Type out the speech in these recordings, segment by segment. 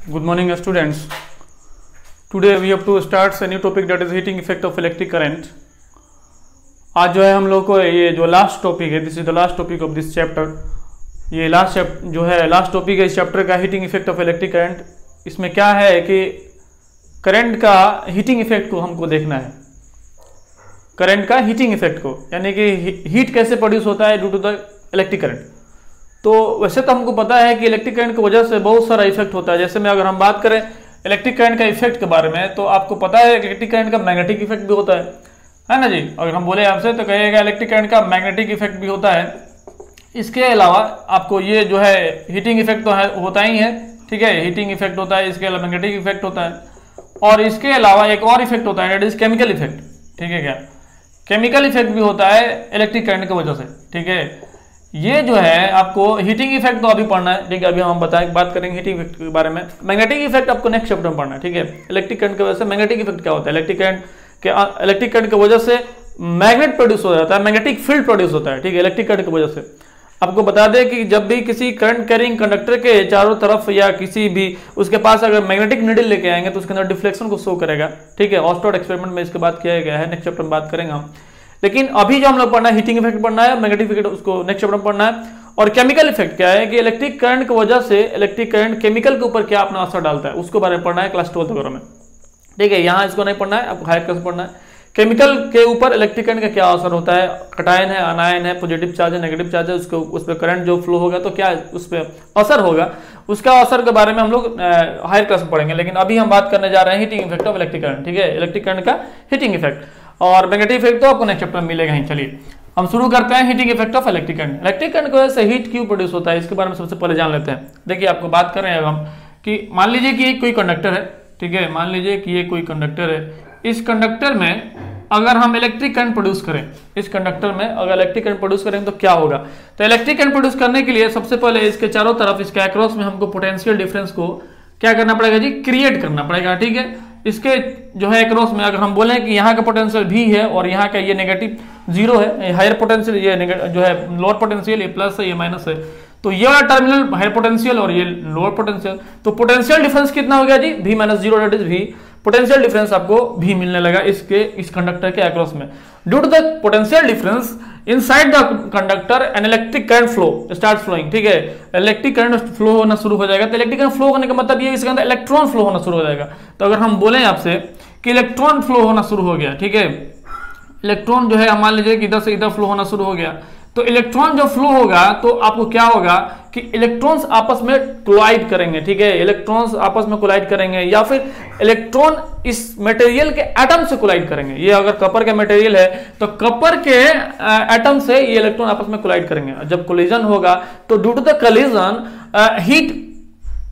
Good morning students. Today we have to start a new topic that is heating effect of electric current. आज जो है हम लोग को ये जो लास्ट टॉपिक है, this is the last topic of this chapter. ये लास्ट टॉपिक है इस चैप्टर का, heating effect of electric current. इसमें क्या है कि करंट का हीटिंग इफेक्ट को हमको देखना है. करंट का हीटिंग इफेक्ट को, यानी कि हीट कैसे प्रोड्यूस होता है due to the electric current. तो वैसे तो हमको पता है कि इलेक्ट्रिक करंट की वजह से बहुत सारा इफेक्ट होता है. जैसे में अगर हम बात करें इलेक्ट्रिक करंट का इफेक्ट के बारे में, तो आपको पता है कि इलेक्ट्रिक करंट का मैग्नेटिक इफेक्ट भी होता है ना जी. अगर हम बोले आपसे तो कहिएगा इलेक्ट्रिक करंट का मैग्नेटिक इफेक्ट भी होता है. इसके अलावा आपको ये जो है हीटिंग इफेक्ट तो है, होता ही है, ठीक है, हीटिंग इफेक्ट होता है. इसके अलावा मैग्नेटिक इफेक्ट होता है, और इसके अलावा एक और इफेक्ट होता है, दैट इज केमिकल इफेक्ट. ठीक है, क्या केमिकल इफेक्ट भी होता है इलेक्ट्रिक करंट की वजह से. ठीक है, ये जो है आपको हीटिंग इफेक्ट तो अभी पढ़ना है. ठीक है, अभी हम बात करेंगे हीटिंग इफेक्ट के बारे में. मैग्नेटिक इफेक्ट आपको नेक्स्ट चैप्टर में पढ़ना है. ठीक है, इलेक्ट्रिक करंट की वजह से मैग्नेटिक इफेक्ट क्या होता है. इलेक्ट्रिक करंट की वजह से मैग्नेट प्रोड्यूस हो जाता है, मैग्नेटिक फील्ड प्रोड्यूस होता है. ठीक है, इलेक्ट्रिक करंट की वजह से. आपको बता दें कि जब भी किसी करंट कैरिंग कंडक्टर के चारों तरफ या किसी भी उसके पास अगर मैग्नेटिक नीडल लेके आएंगे तो उसके अंदर डिफ्लेक्शन को शो करेगा. ठीक है, ऑस्टोड एक्सपेरिमेंट में इसके बात किया गया है, नेक्स्ट चैप्टर में बात करेंगे हम. लेकिन अभी जो हम लोग पढ़ना है हीटिंग इफेक्ट पढ़ना है, मैग्नेटिक इफेक्ट उसको नेक्स्ट चैप्टर में पढ़ना है. और केमिकल इफेक्ट क्या है कि इलेक्ट्रिक करंट की वजह से इलेक्ट्रिक करंट केमिकल के ऊपर क्या अपना असर डालता है, उसको बारे में पढ़ना है क्लास 12 वगैरह में. ठीक है, यहाँ इसको नहीं पढ़ना है, आपको हायर क्लास पढ़ना है. केमिकल के ऊपर इलेक्ट्रिक करंट का क्या असर होता है, कटायन है, अनायन है, पॉजिटिव चार्ज है, नेगेटिव चार्ज है, उसको उस पर करंट जो फ्लो होगा तो क्या उस पर असर होगा, उसका असर के बारे में हम लोग हायर क्लास में पढ़ेंगे. लेकिन अभी हम बात करने जा रहे हैं heating effect of electric current. ठीक है, इलेक्ट्रिक करंट का हीटिंग इफेक्ट और मैग्नेटिक इफेक्ट तो आपको नेक्स्ट चैप्टर में मिलेगा ही. चलिए हम शुरू करते हैं heating effect of electric current. Electric current की वजह से हीट क्यों प्रोड्यूस होता है, इसके बारे में सबसे पहले जान लेते हैं. देखिए, आपको बात कर रहे हैं अब हम कि मान लीजिए कि कोई कंडक्टर है. ठीक है, मान लीजिए कि ये कोई कंडक्टर है. इस कंडक्टर में अगर हम इलेक्ट्रिक करंट प्रोड्यूस करें, इस कंडक्टर में अगर इलेक्ट्रिक करंट प्रोड्यूस करें तो क्या होगा. तो इलेक्ट्रिक करंट प्रोड्यूस करने के लिए सबसे पहले इसके चारों तरफ, इसके अक्रॉस में हमको पोटेंशियल डिफरेंस को क्या करना पड़ेगा जी, क्रिएट करना पड़ेगा. ठीक है, इसके जो है अक्रॉस में अगर हम बोलें कि यहाँ का पोटेंशियल भी है और यहाँ का ये नेगेटिव 0 है, हायर पोटेंशियल ये जो है लोअर पोटेंशियल, ये प्लस है ये माइनस है, तो ये वाला टर्मिनल हायर पोटेंशियल और ये लोअर पोटेंशियल, तो पोटेंशियल डिफरेंस कितना हो गया जी, V - 0 that is V. Potential difference आपको भी मिलने लगा इस कंडक्टर के अक्रॉस में. Due to the potential difference inside the conductor an electric current flow start flowing. ठीक है, इलेक्ट्रिक करंट फ्लो होना शुरू हो जाएगा. तो इलेक्ट्रिक करंट फ्लो होने का मतलब ये इसके अंदर इलेक्ट्रॉन फ्लो होना शुरू हो जाएगा. तो अगर हम बोलें आपसे कि इलेक्ट्रॉन फ्लो होना शुरू हो गया, ठीक है, इलेक्ट्रॉन जो है मान लीजिए कि इधर से इधर फ्लो होना शुरू हो गया, तो इलेक्ट्रॉन जो फ्लो होगा तो आपको क्या होगा कि इलेक्ट्रॉन्स आपस में कोलाइड करेंगे. ठीक है, इलेक्ट्रॉन्स आपस में कोलाइड करेंगे या फिर इलेक्ट्रॉन इस मटेरियल के एटम से कोलाइड करेंगे. ये अगर कपर का मटेरियल है तो कपर के एटम से ये इलेक्ट्रॉन आपस में कोलाइड करेंगे. जब कोलिजन होगा तो due to the collision heat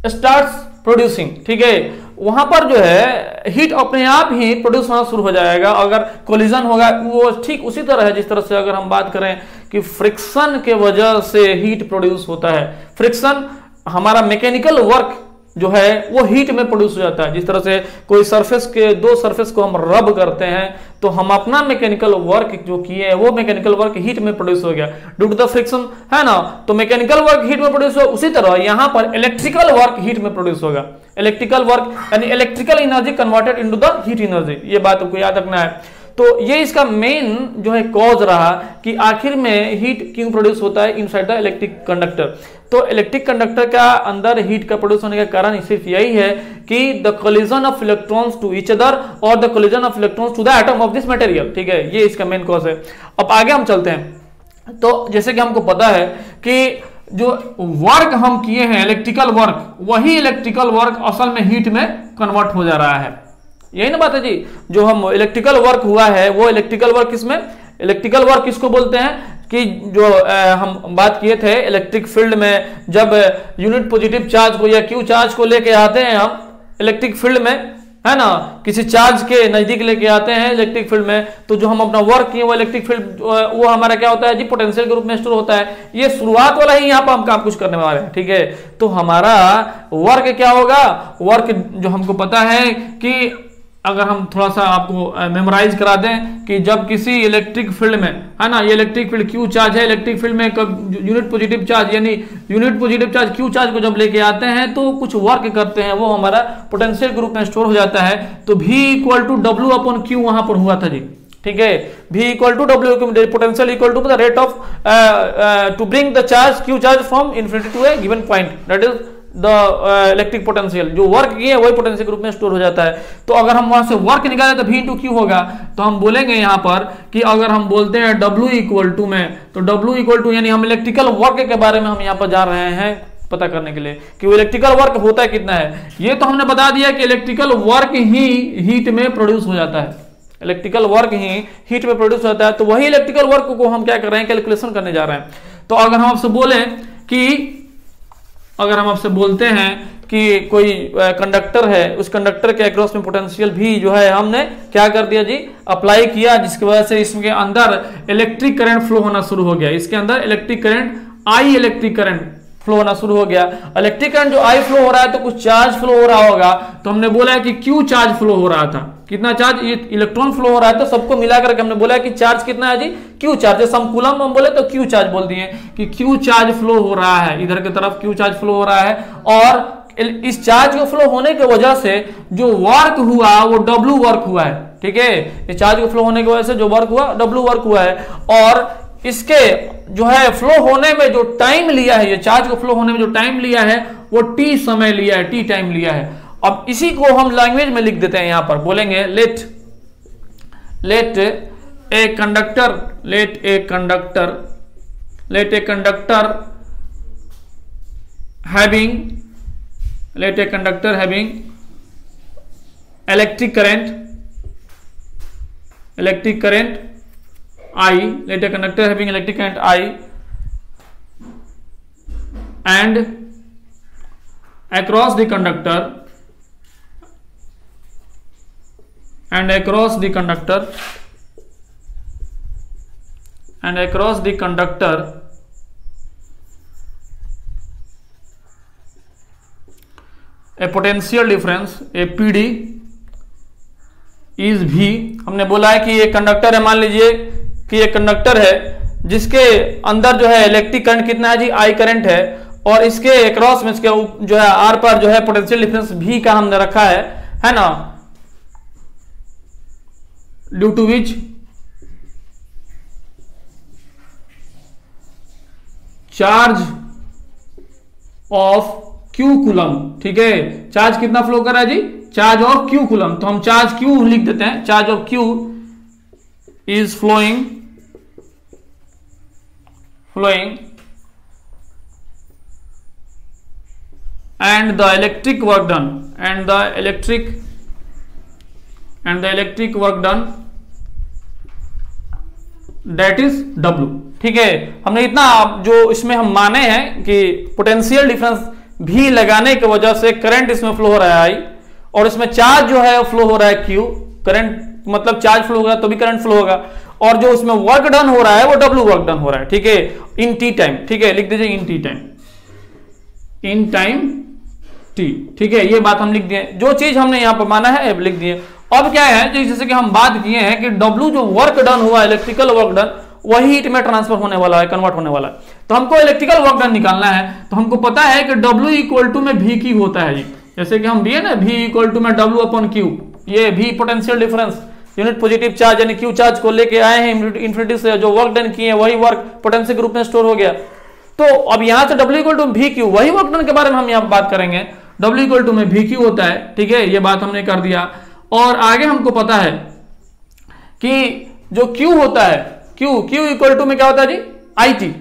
starts producing. ठीक है, वहां पर जो है हीट अपने आप ही प्रोड्यूस होना शुरू हो जाएगा. अगर कोलिजन होगा वो ठीक उसी तरह है जिस तरह से अगर हम बात करें कि फ्रिक्शन के वजह से हीट प्रोड्यूस होता है. फ्रिक्शन हमारा मैकेनिकल वर्क जो है वो हीट में प्रोड्यूस हो जाता है. जिस तरह से कोई सरफेस के दो सरफेस को हम रब करते हैं तो हम अपना मैकेनिकल वर्क जो किए वो मैकेनिकल वर्क हीट में प्रोड्यूस हो गया ड्यू टू द फ्रिक्शन, है ना. तो मैकेनिकल वर्क हीट में प्रोड्यूस हो, उसी तरह यहां पर इलेक्ट्रिकल वर्क हीट में प्रोड्यूस होगा. इलेक्ट्रिकल वर्क यानी electrical energy converted into the heat energy. ये बात आपको याद रखना है. तो ये इसका मेन जो है कॉज रहा कि आखिर में हीट क्यों प्रोड्यूस होता है इनसाइड द इलेक्ट्रिक कंडक्टर. तो इलेक्ट्रिक कंडक्टर का अंदर हीट का प्रोड्यूस होने का कारण सिर्फ यही है कि the collision of electrons to each other और the collision of electrons to the atom of this material. ठीक है, ये इसका मेन कॉज है. अब आगे हम चलते हैं. तो जैसे कि हमको पता है कि जो वर्क हम किए हैं इलेक्ट्रिकल वर्क, वही इलेक्ट्रिकल वर्क असल में हीट में कन्वर्ट हो जा रहा है. यही ना बात है जी. जो हम इलेक्ट्रिकल वर्क हुआ है वो इलेक्ट्रिकल वर्क किसमें, इलेक्ट्रिकल वर्क किसको बोलते हैं कि जो हम बात किए थे इलेक्ट्रिक फील्ड में, जब यूनिट पॉजिटिव चार्ज को या क्यू चार्ज को लेके आते हैं हम इलेक्ट्रिक फील्ड में, है ना, किसी चार्ज के नजदीक लेके आते हैं इलेक्ट्रिक फील्ड में, तो जो हम अपना वर्क किए वो इलेक्ट्रिक फील्ड वो हमारा क्या होता है जी, पोटेंशियल के रूप में स्टोर होता है. ये शुरुआत वाला ही यहाँ पर हम काम कुछ करने वाले हैं. ठीक है, तो हमारा वर्क क्या होगा, वर्क जो हमको पता है कि अगर हम थोड़ा सा आपको मेमोराइज करा दें कि जब किसी इलेक्ट्रिक फील्ड में, है ना, ये इलेक्ट्रिक फील्ड क्यू चार्ज है, इलेक्ट्रिक फील्ड में कब यूनिट पॉजिटिव चार्ज यानी unit positive charge Q charge को जब लेके आते हैं तो कुछ वर्क करते हैं, वो हमारा पोटेंशियल ग्रुप में स्टोर हो जाता है। तो V equal to W upon Q वहां पर हुआ था जी, ठीक है। V equal to W, potential equal to the rate of to bring the charge Q charge from infinity to a given point, that is the electric potential. जो work किए वही पोटेंशियल ग्रुप में स्टोर हो जाता है। तो अगर हम वहां से वर्क निकाले तो V इंटू क्यू होगा। तो हम बोलेंगे यहां पर कि अगर हम बोलते हैं W इक्वल टू में, तो W इक्वल टू यानी हम इलेक्ट्रिकल वर्क के बारे में हम यहां पर जा रहे हैं पता करने के लिए कि वो इलेक्ट्रिकल वर्क होता है कितना है। ये तो हमने बता दिया कि इलेक्ट्रिकल वर्क ही हीट में प्रोड्यूस हो जाता है, इलेक्ट्रिकल वर्क ही हीट में प्रोड्यूस होता है। तो वही इलेक्ट्रिकल वर्क को हम क्या कर रहे हैं, कैलकुलेशन करने जा रहे हैं। तो अगर हम आपसे बोले कि, अगर हम आपसे बोलते हैं कि कोई कंडक्टर है, उस कंडक्टर के अक्रॉस में पोटेंशियल भी जो है हमने क्या कर दिया जी, अप्लाई किया, जिसकी वजह से इसके अंदर इलेक्ट्रिक करंट फ्लो होना शुरू हो गया। इसके अंदर electric current I, electric current flow होना शुरू हो गया। इलेक्ट्रिक करंट जो आई फ्लो हो रहा है तो कुछ चार्ज फ्लो हो रहा होगा। तो हमने बोला है कि क्यू चार्ज फ्लो हो रहा था। कितना चार्ज, ये इलेक्ट्रॉन फ्लो हो रहा है, तो सबको मिलाकर के हमने बोला कि चार्ज कितना है जी, क्यू चार्ज। जैसे हम कूलम हम बोले तो क्यू चार्ज बोल दिए कि क्यू चार्ज फ्लो हो रहा है, इधर की तरफ क्यू चार्ज फ्लो हो रहा है। और इस चार्ज को फ्लो होने की वजह से जो वर्क हुआ वो डब्ल्यू वर्क हुआ है, ठीक है। इस चार्ज को फ्लो होने की वजह से जो वर्क हुआ डब्ल्यू वर्क हुआ है। और इसके जो है फ्लो होने में जो टाइम लिया है, ये चार्ज को फ्लो होने में जो टाइम लिया है वो टी समय लिया है, टी टाइम लिया है। अब इसी को हम लैंग्वेज में लिख देते हैं, यहां पर बोलेंगे let a conductor having electric current I, let a conductor having electric current I and across the conductor a potential difference, a PD is V। हमने बोला है कि ये कंडक्टर है, मान लीजिए कि ये कंडक्टर है जिसके अंदर जो है इलेक्ट्रिक करंट कितना है जी, आई करंट है। और इसके अक्रॉस में, इसके जो है आर पर जो है पोटेंशियल डिफरेंस भी का हमने रखा है ना, due to which charge of Q coulomb, ठीक है। चार्ज कितना फ्लो कर रहा है जी, चार्ज ऑफ क्यू कूलम। तो हम चार्ज क्यू लिख देते हैं, charge of Q is flowing and the electric work done that is W, ठीक है। हमने इतना जो इसमें हम माने हैं कि पोटेंशियल डिफरेंस भी लगाने की वजह से करंट इसमें फ्लो हो रहा है I, और इसमें चार्ज जो है फ्लो हो रहा है Q। करंट मतलब चार्ज फ्लो होगा तो भी करंट फ्लो होगा, और जो उसमें वर्क डन हो रहा है वो W वर्क डन हो रहा है, ठीक है, इन टी टाइम, ठीक है। लिख दीजिए इन टाइम टी, ठीक है। ये बात हम लिख दिए, जो चीज हमने यहां पर माना है लिख दिए। अब क्या है, जैसे कि हम बात किए हैं कि W जो वर्क डन हुआ, इलेक्ट्रिकल वर्क डन, वही हीट में ट्रांसफर होने वाला है, कन्वर्ट होने वाला है। तो हमको इलेक्ट्रिकल वर्क डन निकालना है। तो हमको पता है कि W इक्वल टू में V की होता है जी, जैसे कि हम दिए ना V इक्वल टू में W अपॉन Q। ये V potential difference, unit positive charge यानी क्यू चार्ज को लेके आए हैं इन्फिनिटी से, जो वर्क डन किए वही वर्क पोटेंशियल ग्रुप में स्टोर हो गया। तो अब यहां से W इक्वल टू भी क्यू, वही वर्क डन के बारे में हम यहाँ बात करेंगे। W इक्वल टू में भी क्यू होता है, ठीक है, ये बात हमने कर दिया। और आगे हमको पता है कि जो Q होता है, Q इक्वल टू में क्या होता है जी, IT।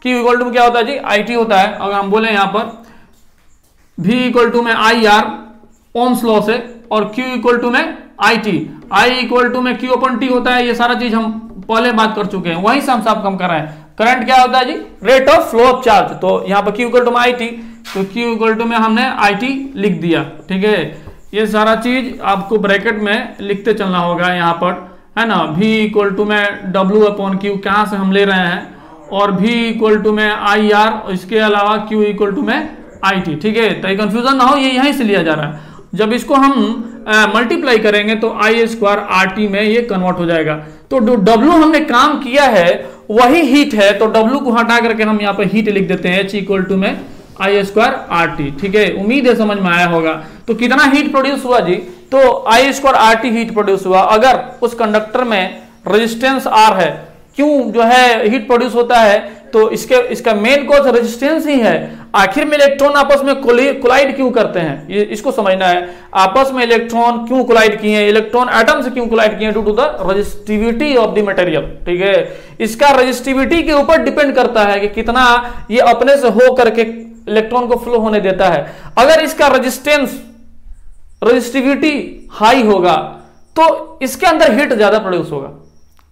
Q इक्वल टू में क्या होता है जी, IT होता है। अगर हम बोले यहां पर V इक्वल टू में IR ओम्स लॉ से, और Q इक्वल टू में IT, I इक्वल टू में Q अपन T होता है। ये सारा चीज हम पहले बात कर चुके हैं, वही हम साफ कम कर रहे हैं। करंट क्या होता है जी, rate of flow of charge. तो यहाँ पर Q इक्वल टू में IT, तो Q इक्वल टू में हमने IT लिख दिया, ठीक है। ये सारा चीज आपको ब्रैकेट में लिखते चलना होगा यहाँ पर, है ना। V इक्वल टू में W अपॉन Q कहाँ से हम ले रहे हैं, और V इक्वल टू में IR, इसके अलावा Q इक्वल टू में IT, ठीक है। तो कंफ्यूजन ना हो, ये यहीं से लिया जा रहा है। जब इसको हम मल्टीप्लाई करेंगे तो आई स्क्वायर आर टी में ये कन्वर्ट हो जाएगा। तो जो डब्ल्यू हमने काम किया है वही हीट है, तो डब्ल्यू को हटा करके हम यहाँ पर हीट लिख देते हैं, एच इक्वल टू में आई स्क्वायर आर टी। ठीक है, उम्मीद है समझ में आया होगा। तो कितना हीट प्रोड्यूस हुआ जी, तो I square R T heat produce हुआ। अगर उस कंडक्टर में रेजिस्टेंस आर है, क्यों जो है हीट प्रोड्यूस होता है, तो इसका मेन कॉज रेजिस्टेंस ही है। आखिर में इलेक्ट्रॉन आपस में कोलाइड क्यों करते हैं, ये इसको समझना है। आपस में इलेक्ट्रॉन क्यों कोलाइड किए हैं, इलेक्ट्रॉन एटम से क्यों कोलाइड किए हैं, due to the resistivity of the material. ठीक है, इसका रेजिस्टिविटी के ऊपर डिपेंड करता है कि कितना ये अपने से हो करके इलेक्ट्रॉन को फ्लो होने देता है। अगर इसका रेजिस्टिविटी हाई होगा तो इसके अंदर हीट ज्यादा प्रोड्यूस होगा।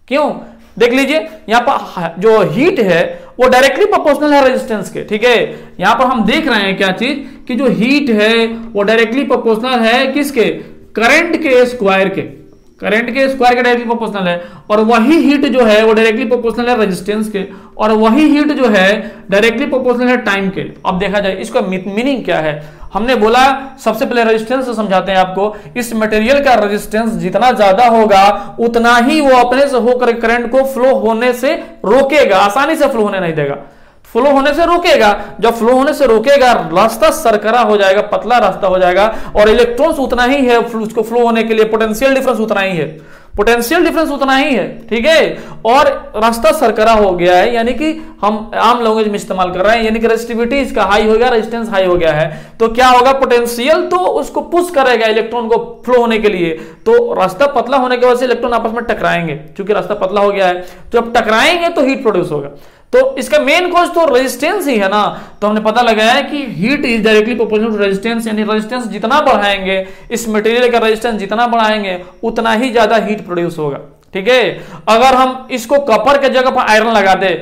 क्यों, देख लीजिए यहां पर जो हीट है वो डायरेक्टली प्रोपोर्शनल है रेजिस्टेंस के। ठीक है, यहां पर हम देख रहे हैं क्या चीज, कि जो हीट है वो डायरेक्टली प्रोपोर्शनल है किसके, करंट के स्क्वायर के, करंट के स्क्वायर के डायरेक्टली प्रोपोर्शनल है। और वही हीट जो है वो डायरेक्टली प्रोपोर्शनल है रेजिस्टेंस के, और वही हीट जो है डायरेक्टली प्रोपोर्शनल है टाइम के। अब देखा जाए इसका मीनिंग क्या है। हमने बोला सबसे पहले रेजिस्टेंस से समझाते हैं आपको। इस मटेरियल का रेजिस्टेंस जितना ज्यादा होगा उतना ही वो अपने से होकर करंट को फ्लो होने से रोकेगा, आसानी से फ्लो होने नहीं देगा, फ्लो होने से रोकेगा। जब फ्लो होने से रोकेगा रास्ता सरकरा हो जाएगा, पतला रास्ता हो जाएगा, और इलेक्ट्रॉन्स उतना ही है उसको फ्लो होने के लिए, पोटेंशियल डिफरेंस उतना ही है, पोटेंशियल डिफरेंस उतना ही है। ठीक है, और रास्ता सरकरा हो गया है, यानी कि हम आम लैंग्वेज में इस्तेमाल कर रहे हैं, यानी कि रेजिस्टिविटी इसका हाई हो गया, रेजिस्टेंस हाई हो गया है। तो क्या होगा, पोटेंशियल तो उसको पुश करेगा इलेक्ट्रॉन को फ्लो होने के लिए, तो रास्ता पतला होने की वजह से इलेक्ट्रॉन आपस में टकराएंगे। क्योंकि रास्ता पतला हो गया है तो जब टकराएंगे तो हीट प्रोड्यूस होगा। तो इसका मेन कॉज तो रेजिस्टेंस ही है ना। तो हमने पता लगाया है कि heat is directly proportional to resistance, यानी रेजिस्टेंस जितना बढ़ाएंगे, इस मटेरियल का रेजिस्टेंस जितना बढ़ाएंगे उतना ही ज्यादा हीट प्रोड्यूस होगा। ठीक है, अगर हम इसको कॉपर के जगह पर आयरन लगा दे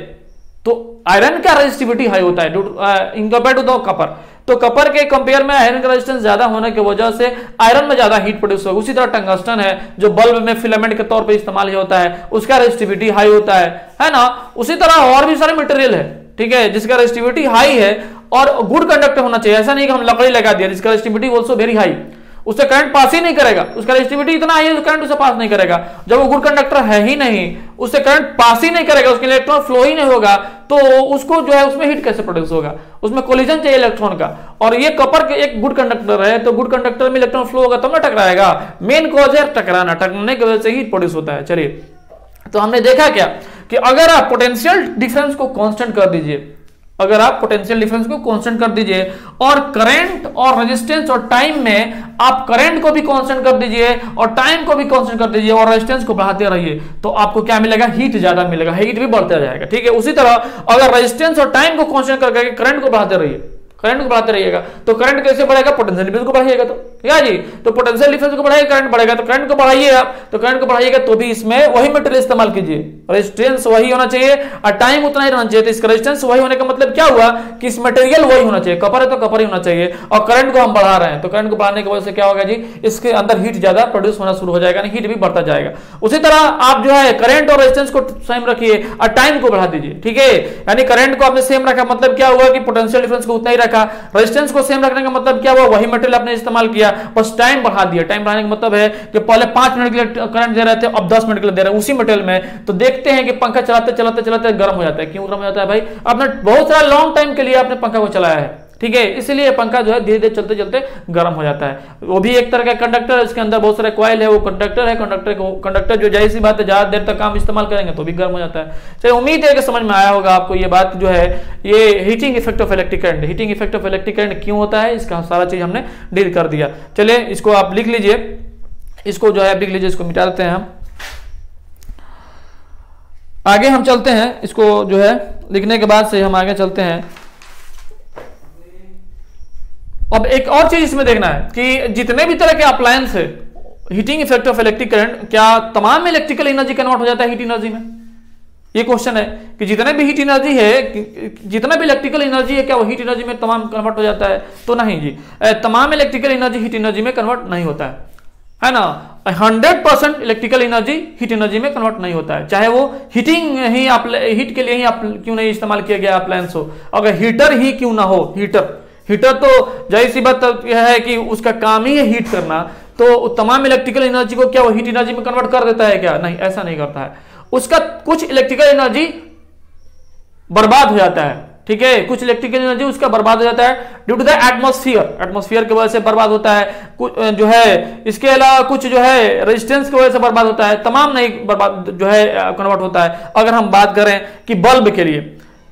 तो आयरन का रेजिस्टिविटी हाई होता है in compare to the copper. तो कॉपर के कंपेयर में आयरन का रेजिस्टेंस ज्यादा होने की वजह से आयरन में ज्यादा हीट प्रोड्यूस होगा। उसी तरह टंगस्टन है जो बल्ब में फिलामेंट के तौर पे इस्तेमाल होता है, उसका रेजिस्टिविटी हाई होता है ना। उसी तरह और भी सारे मटेरियल है, ठीक है, जिसका रेजिस्टिविटी हाई है और गुड कंडक्टर होना चाहिए। ऐसा नहीं कि हम लकड़ी लगा दिया जिसका रेजिस्टिविटी आल्सो वेरी हाई, उससे करंट पास ही नहीं करेगा, उसका रेजिस्टिविटी इतना हाई है करंट उसे पास नहीं करेगा। जब वो गुड कंडक्टर है ही नहीं, उससे करंट पास ही नहीं करेगा, उसके इलेक्ट्रॉन फ्लो ही नहीं होगा, तो उसको जो है उसमें हीट कैसे प्रोड्यूस होगा, उसमें कोलिजन चाहिए इलेक्ट्रॉन का। और ये कॉपर के एक गुड कंडक्टर है, तो गुड कंडक्टर में इलेक्ट्रॉन फ्लो होगा तब ना टकराएगा। मेन कॉज है टकराना, टकराने की वजह से हीट प्रोड्यूस होता है। चलिए, तो हमने देखा क्या कि अगर आप पोटेंशियल डिफरेंस को कांस्टेंट कर दीजिए, अगर आप पोटेंशियल डिफरेंस को कांस्टेंट कर दीजिए और करंट और रेजिस्टेंस और टाइम में आप करंट को भी कांस्टेंट कर दीजिए और टाइम को भी कांस्टेंट कर दीजिए और रेजिस्टेंस को बढ़ाते रहिए, तो आपको क्या मिलेगा, हीट ज्यादा मिलेगा, हीट भी बढ़ता जाएगा। ठीक है, उसी तरह अगर रेजिस्टेंस और टाइम को कांस्टेंट करके करंट को बढ़ाते रहिए, करंट को बढ़ाते रहिएगा, तो करंट कैसे बढ़ेगा, पोटेंशियल डिफरेंस को बढ़ाइएगा। तो क्या जी, तो पोटेंशियल डिफरेंस को बढ़ाइए, करंट बढ़ेगा, तो करंट को बढ़ाइए आप, तो करंट को बढ़ाइएगा तो भी इसमें वही मटेरियल इस्तेमाल कीजिए, रेजिस्टेंस वही होना चाहिए और टाइम उतना ही रहना चाहिए। तो इसका रेजिस्टेंस वही होने का मतलब क्या हुआ कि इस मटेरियल वही होना चाहिए, कॉपर है तो कॉपर ही होना चाहिए, और करंट को हम बढ़ा रहे हैं, तो करंट को बढ़ाने की वजह से क्या होगा जी, इसके अंदर हीट ज्यादा प्रोड्यूस होना शुरू हो जाएगा, हीट भी बढ़ता जाएगा। उसी तरह आप जो है करंट और रेजिस्टेंस को सेम रखिए और टाइम को बढ़ा दीजिए। ठीक है, यानी करंट को आपने सेम रखा, मतलब क्या हुआ कि पोटेंशियल डिफरेंस को उतना ही रखा, रेजिस्टेंस को सेम रखने का मतलब क्या हुआ, वही मटेरियल आपने इस्तेमाल किया, बस टाइम बढ़ा दिया। टाइम बढ़ाने का मतलब है कि पहले 5 मिनट के लिए करंट दे रहे थे, अब 10 मिनट के लिए दे रहे हैं उसी मटेरियल में। तो देखते हैं कि पंखा चलाते चलाते चलाते गर्म हो जाता है। क्यों गर्म हो जाता है भाई, आपने बहुत सारा लॉन्ग टाइम के लिए आपने पंखा को चलाया है, ठीक है, इसलिए पंखा जो है धीरे धीरे चलते चलते गर्म हो जाता है। वो भी एक तरह का कंडक्टर है, इसके अंदर बहुत सारे कॉइल है, वो कंडक्टर है, कंडक्टर जो जाहिर सी बात है ज्यादा देर तक काम इस्तेमाल करेंगे तो भी गर्म हो जाता है। चलिए, उम्मीद है कि समझ में आया होगा आपको ये बात जो है, ये heating effect of electric current, heating effect of electric current क्यों होता है, इसका सारा चीज हमने डील कर दिया। चलिए, इसको आप लिख लीजिए, इसको जो है लिख लीजिए, इसको मिटा देते हैं हम, आगे हम चलते हैं। इसको जो है लिखने के बाद से हम आगे चलते हैं। अब एक और चीज इसमें देखना है कि जितने भी तरह के अप्लायंस है, heating effect of electric current, क्या तमाम इलेक्ट्रिकल एनर्जी कन्वर्ट हो जाता है हीट एनर्जी में? ये क्वेश्चन है कि जितने भी हीट एनर्जी है, जितना भी इलेक्ट्रिकल एनर्जी है, क्या वो हीट एनर्जी में तमाम कन्वर्ट हो जाता है? तो नहीं जी, तमाम इलेक्ट्रिकल एनर्जी हीट एनर्जी में कन्वर्ट नहीं होता है ना। 100% इलेक्ट्रिकल एनर्जी हीट एनर्जी में कन्वर्ट नहीं होता है, चाहे वो हीटिंग ही हीट के लिए ही क्यों नहीं इस्तेमाल किया गया अप्लायंस हो, अगर हीटर ही क्यों ना हो, हीटर तो जाहिर सी बात यह है कि उसका काम ही है हीट करना, तो तो तमाम इलेक्ट्रिकल एनर्जी को क्या वो हीट एनर्जी में कन्वर्ट कर देता है क्या? नहीं, ऐसा नहीं करता है। उसका कुछ इलेक्ट्रिकल एनर्जी बर्बाद हो जाता है, ठीक है, कुछ इलेक्ट्रिकल एनर्जी उसका बर्बाद हो जाता है due to the atmosphere, atmosphere की वजह से बर्बाद होता है, कुछ जो है इसके अलावा कुछ जो है रेजिस्टेंस की वजह से बर्बाद होता है, तमाम नहीं बर्बाद जो है कन्वर्ट होता है। अगर हम बात करें कि बल्ब के लिए,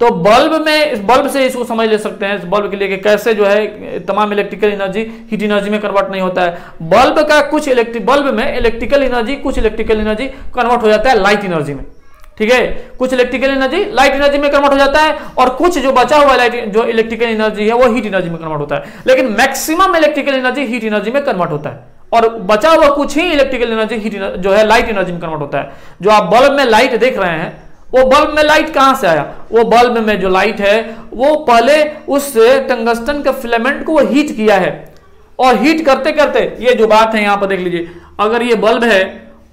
तो बल्ब में, इस बल्ब से इसको समझ ले सकते हैं, इस बल्ब के लिए कि कैसे जो है तमाम इलेक्ट्रिकल एनर्जी हीट एनर्जी में कन्वर्ट नहीं होता है। बल्ब का कुछ बल्ब में इलेक्ट्रिकल एनर्जी, कुछ इलेक्ट्रिकल एनर्जी कन्वर्ट हो जाता है लाइट एनर्जी में, ठीक है, कुछ इलेक्ट्रिकल एनर्जी लाइट एनर्जी में कन्वर्ट हो जाता है, और कुछ जो बचा हुआ लाइट जो इलेक्ट्रिकल एनर्जी है वो हीट एनर्जी में कन्वर्ट होता है। लेकिन maximum electrical energy heat energy में कन्वर्ट होता है, और बचा हुआ कुछ ही इलेक्ट्रिकल एनर्जी जो है लाइट एनर्जी में कन्वर्ट होता है। जो आप बल्ब में लाइट देख रहे हैं, वो बल्ब में लाइट कहां से आया? वो बल्ब में जो लाइट है वो पहले उस टंगस्टन के फिलामेंट को वो हीट किया है, और हीट करते करते, ये जो बात है यहां पर देख लीजिए, अगर ये बल्ब है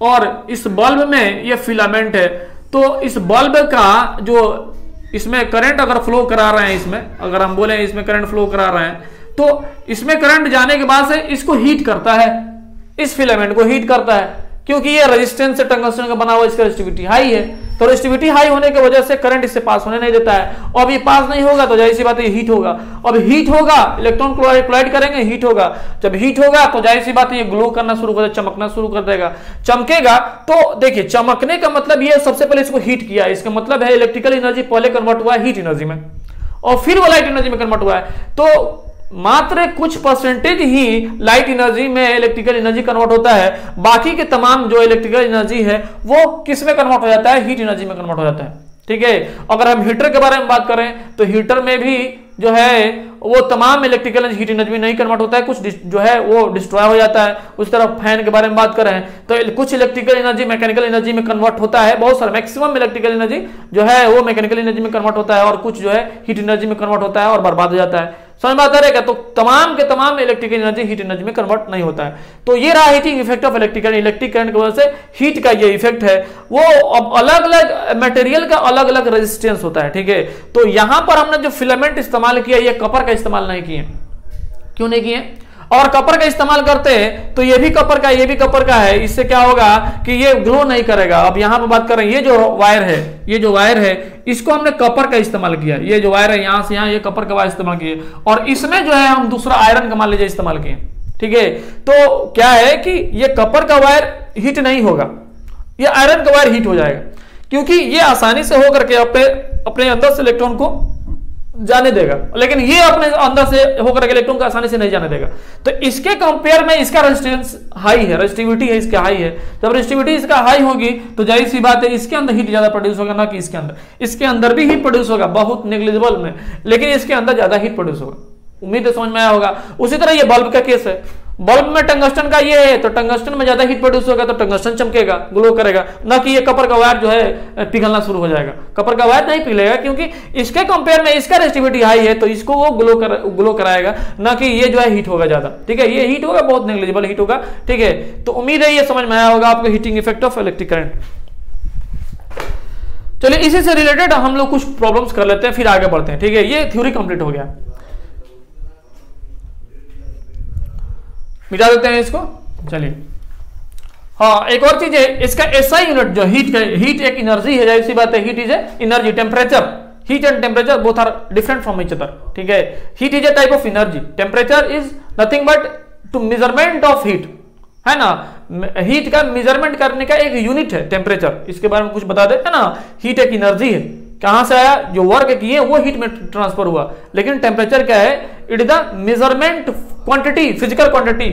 और इस बल्ब में ये फिलामेंट है, तो इस बल्ब का जो इसमें करंट अगर फ्लो करा रहे हैं, इसमें अगर हम बोले इसमें करंट फ्लो करा रहे हैं, तो इसमें करंट जाने के बाद से इसको हीट करता है, इस फिलामेंट को हीट करता है, क्योंकि ये रेजिस्टेंस से टंगस्टन का बना हुआ, इसका रेजिस्टिविटी हाई है, तो रेजिस्टिविटी हाई होने की वजह से करंट इससे पास होने नहीं देता है, और अब ये पास नहीं होगा तो जाहिर सी बात है ये हीट होगा। अब हीट होगा, इलेक्ट्रॉन कोलाइड करेंगे, हीट होगा, जब हीट होगा तो जाहिर सी बात है ये ग्लो करना शुरू कर देगा, चमकना शुरू कर देगा। चमकेगा तो देखिए, चमकने का मतलब ये सबसे पहले इसको हीट किया है, इसका मतलब है इलेक्ट्रिकल एनर्जी पहले कन्वर्ट हुआ है हीट एनर्जी में, और फिर वो लाइट एनर्जी में कन्वर्ट हुआ है। तो मात्र कुछ परसेंटेज ही लाइट एनर्जी में इलेक्ट्रिकल एनर्जी कन्वर्ट होता है, बाकी के तमाम जो इलेक्ट्रिकल एनर्जी है वो किस में कन्वर्ट हो जाता है? हीट एनर्जी में कन्वर्ट हो जाता है, ठीक है। अगर हम हीटर के बारे में बात करें, तो हीटर में भी जो है वो तमाम इलेक्ट्रिकल हीट एनर्जी में नहीं कन्वर्ट होता है, कुछ जो है वो डिस्ट्रॉय हो जाता है। उस तरह फैन के बारे में बात करें तो कुछ इलेक्ट्रिकल एनर्जी मैकेनिकल एनर्जी में कन्वर्ट होता है, बहुत सारा मैक्सिमम इलेक्ट्रिकल एनर्जी जो है वो मैकेनिकल एनर्जी में कन्वर्ट होता है, और कुछ जो है हीट एनर्जी में कन्वर्ट होता है और बर्बाद हो जाता है। समझ में आता रहेगा? तो तमाम के तमाम इलेक्ट्रिकल एनर्जी हीट एनर्जी में कन्वर्ट नहीं होता है। तो ये रहा heating effect of electric current की वजह से हीट का ये इफेक्ट है। वो अब अलग अलग मटेरियल का अलग अलग रेजिस्टेंस होता है, ठीक है। तो यहां पर हमने जो फिलामेंट इस्तेमाल किया, ये कपर का इस्तेमाल नहीं किए। क्यों नहीं किए? और कपर का इस्तेमाल करते हैं तो ये भी कपर का, ये भी कपर का है, इससे क्या होगा कि ये ग्लो नहीं करेगा। अब यहां पर बात करें, ये जो वायर है, ये जो वायर है इसको हमने कपर का इस्तेमाल किया, ये जो वायर है यहां से यहां, ये कपर का वायर इस्तेमाल किए, और इसमें जो है हम दूसरा आयरन का मान लीजिए इस्तेमाल किए, ठीक है। तो क्या है कि ये कपर का वायर हीट नहीं होगा, ये आयरन का वायर हीट हो जाएगा, क्योंकि ये आसानी से होकर के अपने अंदर से इलेक्ट्रॉन को जाने देगा, लेकिन ये अपने अंदर से होकर के इलेक्ट्रॉन को आसानी से नहीं जाने देगा। तो इसके कंपेयर में इसका रेजिस्टेंस हाई है, रेजिस्टिविटी है इसका हाई है। जब रेजिस्टिविटी इसका हाई होगी तो जाहिर सी बात है इसके अंदर हीट ज्यादा प्रोड्यूस होगा, ना कि इसके अंदर। इसके अंदर भी हीट प्रोड्यूस होगा, बहुत नेग्लिजिबल में, लेकिन इसके अंदर ज्यादा हीट प्रोड्यूस होगा। उम्मीद है समझ में आया होगा। उसी तरह ये बल्ब का केस है, बल्ब में टंगस्टन का ये है, तो टंगस्टन में ज्यादा हीट प्रोड्यूस होगा तो टंगस्टन चमकेगा, ग्लो करेगा, ना कि ये कपर का वायर जो है पिघलना शुरू हो जाएगा। कपर का वायर नहीं पिघलेगा, क्योंकि इसके कंपेयर में इसका रेजिस्टिविटी हाई है, तो इसको वो ग्लो कराएगा, ना कि ये जो है हीट होगा ज्यादा, ठीक है। ये हीट होगा, बहुत नेग्लिजिबल हीट होगा, ठीक है। तो उम्मीद है ये समझ में आया होगा आपको heating effect of electric current. चलिए इसी से रिलेटेड हम लोग कुछ प्रॉब्लम्स कर लेते हैं, फिर आगे बढ़ते हैं, ठीक है। ये थ्योरी कंप्लीट हो गया, मिटा देते हैं इसको। चलिए हाँ, एक और चीज है, इसका एसआई यूनिट जो हीट एक एनर्जी है, जाहिर सी बात है heat is energy. Temperature, heat and temperature both are different from each other, ठीक है। Heat is a type of energy, temperature is nothing but to measurement of heat, है ना। हीट का मेजरमेंट करने का एक यूनिट है टेम्परेचर। इसके बारे में कुछ बता देते हैं ना। हीट एक एनर्जी है, कहां से आया, जो वर्क किए वो हीट में ट्रांसफर हुआ। लेकिन टेम्परेचर क्या है, it is the measurement quantity, physical quantity,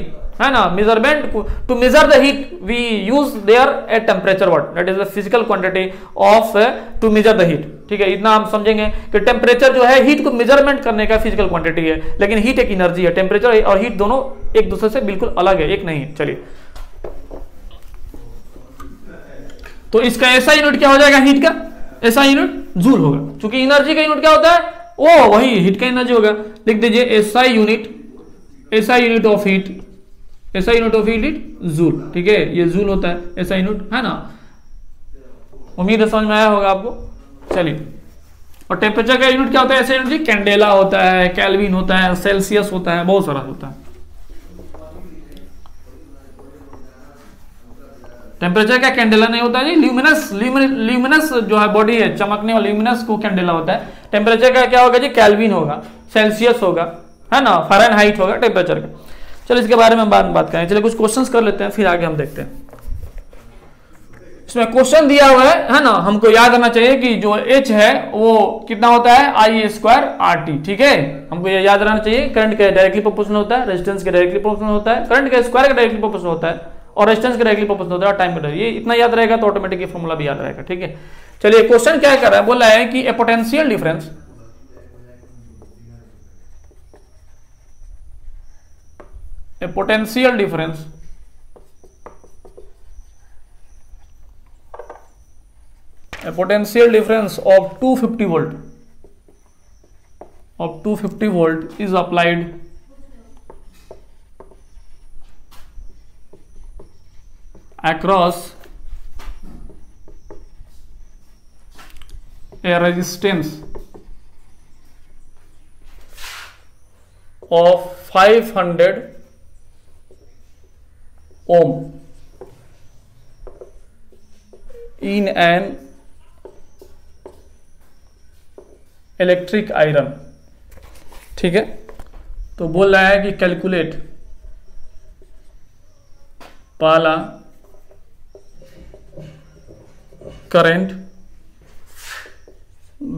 है ना। Measurement to measure the heat we use there a temperature word, that is the physical quantity of to measure the heat, ठीक है। इतना हम समझेंगे कि टेम्परेचर जो है हीट को मेजरमेंट करने का फिजिकल क्वांटिटी है, लेकिन हीट एक एनर्जी है। टेम्परेचर और हीट दोनों एक दूसरे से बिल्कुल अलग है, एक नहीं है। चलिए, तो इसका ऐसा यूनिट क्या हो जाएगा, हीट का ऐसा यूनिट जूल होगा, क्योंकि एनर्जी का यूनिट क्या होता है, ओ वही हीट का एनर्जी होगा। लिख दीजिए SI unit, SI unit of heat, SI unit of heat joule, ठीक है। ये जूल होता है एसआई यूनिट, है ना। उम्मीद है समझ में आया होगा आपको। चलिए, और टेम्परेचर का यूनिट क्या होता है, एसआई यूनिट जी, कैंडेला होता है, केल्विन होता है, सेल्सियस होता है, बहुत सारा होता है। टेम्परेचर क्या कैंडेला नहीं होता है जी, ल्यूमिनस ल्यूमिनस जो है बॉडी है, चमकने वाला ल्यूमिनस को कैंडेला होता है। टेम्परेचर का क्या होगा जी, केल्विन होगा, सेल्सियस होगा, है ना, फ़ारेनहाइट होगा टेम्परेचर का। चलो इसके बारे में बाद में बात करें। चलिए कुछ क्वेश्चंस कर लेते हैं, फिर आगे हम देखते हैं। इसमें क्वेश्चन दिया हुआ है ना, हमको याद रखना चाहिए कि जो H है वो कितना होता है, I² RT। ठीक है, हमको ये याद रखना चाहिए। करंट के डायरेक्टली प्रोपोर्शनल होता है, रेजिस्टेंस के डायरेक्टली प्रोपोर्शनल होता है, करंट के स्क्वायर का डायरेक्टली प्रोपोर्शनल होता है, और रेजिस्टेंस के डायरेक्टली प्रोपोर्शनल होता है, और टाइम का। ये इतना याद रहेगा तो ऑटोमेटिक ये फॉर्मूला भी याद रहेगा। ठीक है, चलिए क्वेश्चन क्या कर रहा है, बोला है कि a potential difference a potential difference of 250 volt is applied across a resistance of 500 ohm in an electric iron. ठीक है, तो बोल रहा है कि कैलकुलेट पहला करंट,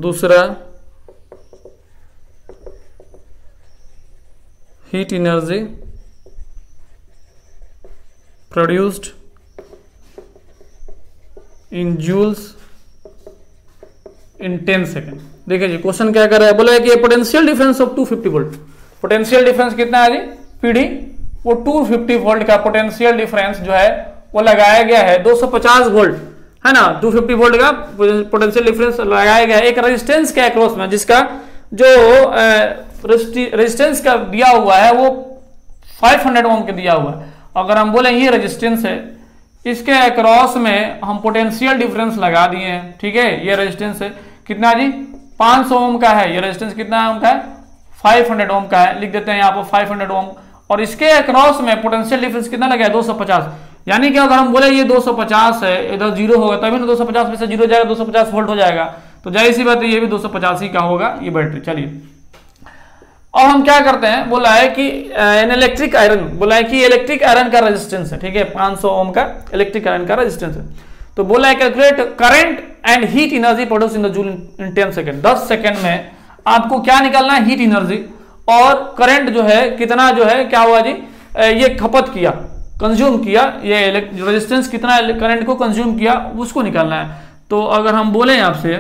दूसरा heat energy produced in joules in 10 second. देखिए जी क्वेश्चन क्या कर रहा है, बोला है कि potential difference of 250 volt, potential difference कितना है जी पीडी, वो 250 वोल्ट का पोटेंशियल डिफरेंस जो है वो लगाया गया है 250 वोल्ट, है ना, 250 वोल्ट का पोटेंशियल डिफरेंस लगाया गया है एक रेजिस्टेंस के अक्रॉस में, जिसका जो रेजिस्टेंस का दिया हुआ है वो 500 ओम के दिया हुआ है। अगर हम बोले ये रेजिस्टेंस है, इसके अक्रॉस में हम पोटेंशियल डिफरेंस लगा दिए हैं। ठीक है, ये रेजिस्टेंस है कितना जी 500 ओम का है, ये रेजिस्टेंस कितना ओम का है 500 ओम का है, लिख देते हैं यहाँ पर 500 ओम, और इसके अक्रॉस में पोटेंशियल डिफरेंस कितना लगा है 250। यानी कि अगर हम बोले ये 250 है, इधर जीरो होगा तभी ना 250 में से जीरो जाएगा 250 वोल्ट हो जाएगा, तो जाहिर सी बात है ये भी 250 ही का होगा ये बैटरी। चलिए और हम क्या करते हैं, बोला है कि एन इलेक्ट्रिक आयरन, बोला है कि इलेक्ट्रिक आयरन का रेजिस्टेंस है। ठीक है, 500 ओम का इलेक्ट्रिक आयरन का रेजिस्टेंस है। तो बोला है calculate current and heat energy produce in the joule in 10 second. 10 second में आपको क्या निकालना है, हीट एनर्जी और करंट जो है कितना जो है क्या हुआ जी ये खपत किया, कंज्यूम किया, ये रेजिस्टेंस कितना करंट को कंज्यूम किया उसको निकालना है। तो अगर हम बोले आपसे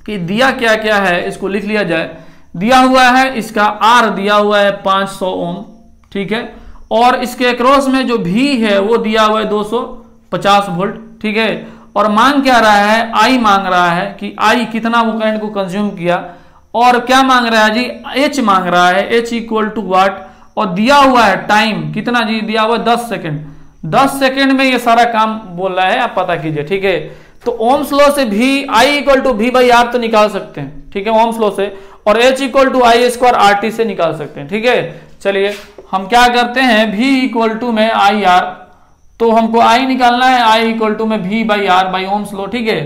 कि दिया क्या क्या है, इसको लिख लिया जाए। दिया हुआ है इसका आर दिया हुआ है 500 ओम, ठीक है, और इसके अक्रॉस में जो भी है वो दिया हुआ है 250 वोल्ट। ठीक है, और मांग क्या रहा है, आई मांग रहा है कि आई कितना वो करंट को कंज्यूम किया, और क्या मांग रहा है जी एच मांग रहा है, एच इक्वल टू वाट, और दिया हुआ है टाइम कितना जी दिया हुआ है 10 सेकेंड। 10 सेकेंड में ये सारा काम बोल रहा है, आप पता कीजिए। ठीक है, तो ओम्स लॉ से भी I equal to V by R तो निकाल सकते हैं। ठीक है, ओम्स लॉ से, और H equal to I square R T से निकाल सकते हैं। ठीक है, चलिए हम क्या करते हैं, वी इक्वल टू में आई आर, तो हमको आई निकालना है, आई इक्वल टू में V by R by Ohm's law. ठीक है,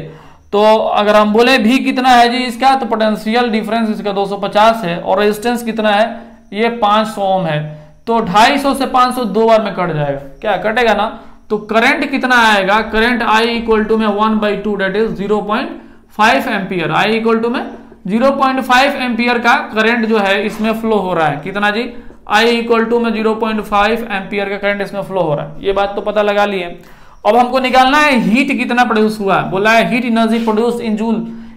तो अगर हम बोले भी कितना है जी इसका, तो पोटेंशियल डिफरेंस इसका 250 है, और रेजिस्टेंस कितना है ये 500 ओम है, तो 250 से 500 दो बार में कट जाएगा, क्या कटेगा ना। तो करंट कितना आएगा, करंट आई इक्वल टू में 1/2 that is 0.5 ampere, I equal to में 0.5 एम्पियर का करंट जो है इसमें फ्लो हो रहा है। कितना जी, आई इक्वल टू में 0.5 एम्पियर का करंट इसमें फ्लो हो रहा है। ये बात तो पता लगा लिए। अब हमको निकालना है हीट कितना प्रोड्यूस हुआ, बोला है heat energy produce in joule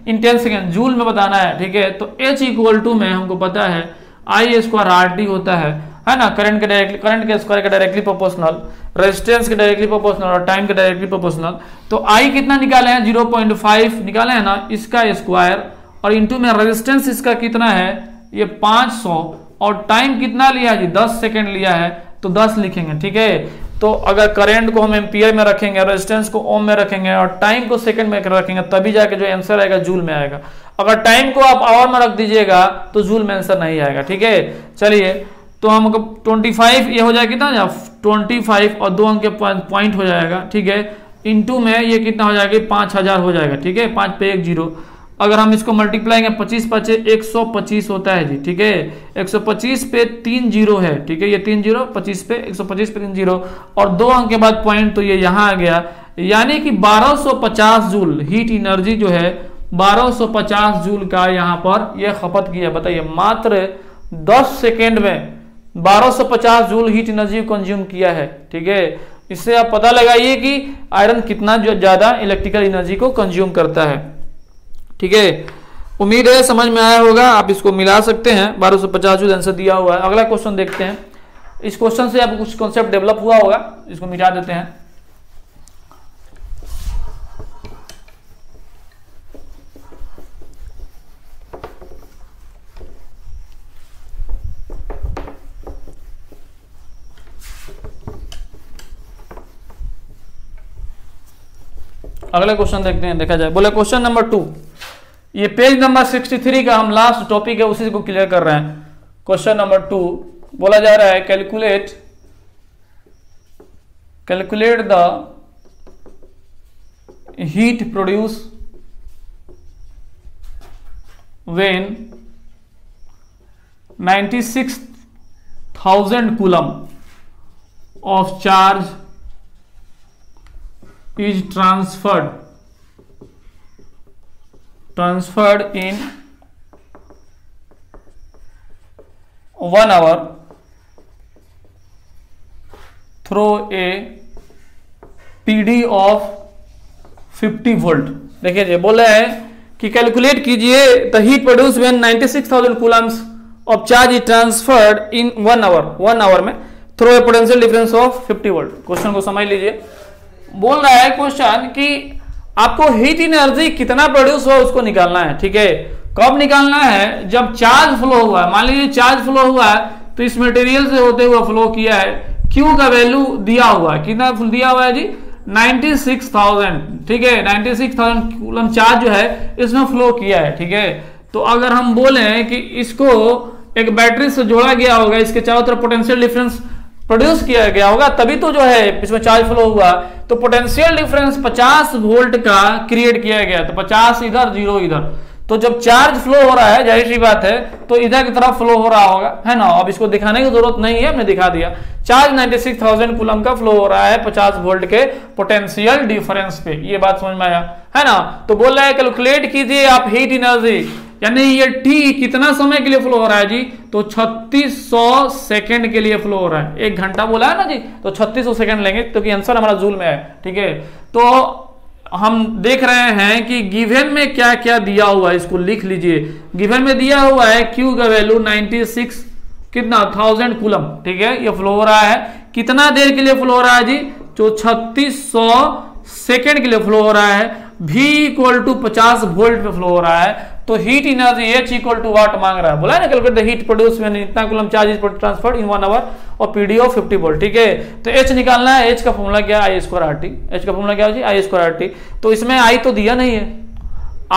in 10 second, joule में बताना है। ठीक है, तो H इक्वल टू में हमको पता है आई स्क्वायर आर टी होता है ना, करंट के स्क्वायर के डायरेक्टली प्रोपोर्शनल, रेजिस्टेंस के डायरेक्टली प्रोपोर्शनल और टाइम के डायरेक्टली प्रोपोर्शनल। तो आई कितना निकाले हैं 0.5 निकाले हैं ना, इसका स्क्वायर, और इंटू में रेजिस्टेंस इसका कितना है ये 500, और टाइम कितना लिया जी 10 सेकेंड लिया है, तो 10 लिखेंगे। ठीक है, तो अगर करंट को हम एम्पियर में रखेंगे, रेजिस्टेंस को ओम में रखेंगे, और टाइम को सेकंड में रखेंगे, तभी जाके जो आंसर आएगा जूल में आएगा। अगर टाइम को आप आवर में रख दीजिएगा तो जूल में आंसर नहीं आएगा। ठीक है, चलिए तो हमको 25 ये हो जाएगा कितना 25 और 2 अंक के पॉइंट हो जाएगा। ठीक है, इंटू में ये कितना हो जाएगा, 5000 हो जाएगा, ठीक है, 5 पे 1 0। अगर हम इसको मल्टीप्लाई करें 25 5 125 होता है जी, ठीक है, 125 पे 3 0 है, ठीक है, ये 3 0 25 पे 125 पे 3 0 और 2 अंक के बाद पॉइंट, तो ये यहाँ आ गया, यानी कि 1250 जूल हीट एनर्जी जो है 1250 जूल का यहाँ पर यह खपत किया। बताइए मात्र 10 सेकेंड में 1250 जूल हीट एनर्जी कंज्यूम किया है, ठीक है। इससे आप पता लगाइए कि आयरन कितना जो ज्यादा इलेक्ट्रिकल एनर्जी को कंज्यूम करता है, ठीक है। उम्मीद है समझ में आया होगा, आप इसको मिला सकते हैं। 1250 जूल आंसर दिया हुआ है। अगला क्वेश्चन देखते हैं। इस क्वेश्चन से आपको कुछ कॉन्सेप्ट डेवलप हुआ होगा, इसको मिटा देते हैं। अगला क्वेश्चन देखते हैं, देखा जाए। बोले क्वेश्चन नंबर 2, ये पेज नंबर 63 का हम लास्ट टॉपिक है उसी को क्लियर कर रहे हैं। क्वेश्चन नंबर 2 बोला जा रहा है calculate the heat produce when 96,000 coulomb of charge is transferred in 1 hour through a PD of 50 volt. देखिए जी बोला है कि कैलकुलेट कीजिए the heat produce when 96,000 coulombs of charge is transferred in 1 hour में through a potential difference of 50 volt. Question को समझ लीजिए। बोल रहा है क्वेश्चन कि आपको हीट एनर्जी कितना प्रोड्यूस हुआ उसको निकालना है, ठीक है। कब निकालना है, जब चार्ज फ्लो हुआ है। मान लीजिए चार्ज फ्लो हुआ है तो इस मटेरियल से होते हुए फ्लो किया है, Q का वैल्यू दिया हुआ है, कितना दिया हुआ है जी 96,000, ठीक है, 96,000 कूलम चार्ज जो है इसमें फ्लो किया है, ठीक है। तो अगर हम बोले कि इसको एक बैटरी से जोड़ा गया होगा, इसके चारों तरफ पोटेंशियल डिफरेंस प्रोड्यूस किया गया होगा, तभी तो जो है इसमें चार्ज फ्लो हुआ। तो पोटेंशियल डिफरेंस 50 वोल्ट का क्रिएट किया गया, तो 50 इधर 0 इधर। तो जब चार्ज फ्लो हो रहा है, जाहिर सी बात है, तो इधर की तरफ फ्लो हो रहा होगा, है ना। अब इसको दिखाने की जरूरत नहीं है, हमने दिखा दिया। चार्ज 96,000 कूलम का फ्लो हो रहा है 50 वोल्ट के पोटेंशियल डिफरेंस पे। ये बात समझ में आया, है ना। तो बोल रहा है कैलकुलेट कीजिए आप हीट एनर्जी, यानी ये टी कितना समय के लिए फ्लो हो रहा है जी, तो 3600 सेकंड के लिए फ्लो हो रहा है। 1 घंटा बोला है ना जी, तो 3600 सेकंड लेंगे क्योंकि आंसर हमारा जूल में है, ठीक है। तो हम देख रहे हैं कि गिवन में क्या क्या दिया हुआ है, इसको लिख लीजिए। गिवन में दिया हुआ है Q का वैल्यू 96 कितना 1000 कूलम, ठीक है, ये फ्लो हो रहा है। कितना देर के लिए फ्लो हो रहा है जी, तो 3600 सेकंड के लिए फ्लो हो रहा है। V इक्वल टू 50 वोल्ट पे फ्लो हो रहा है। तो heat energy H equal to what मांग रहा है, बोला है ना calculate the heat produce when इतना coulomb charge is transferred in 1 hour और PD ऑफ 50 वोल्ट, ठीक है। तो H निकालना है। H का फॉर्मूला क्या है, I²RT। H का फॉर्मूला क्या है जी, I²RT। तो इसमें I तो दिया नहीं है,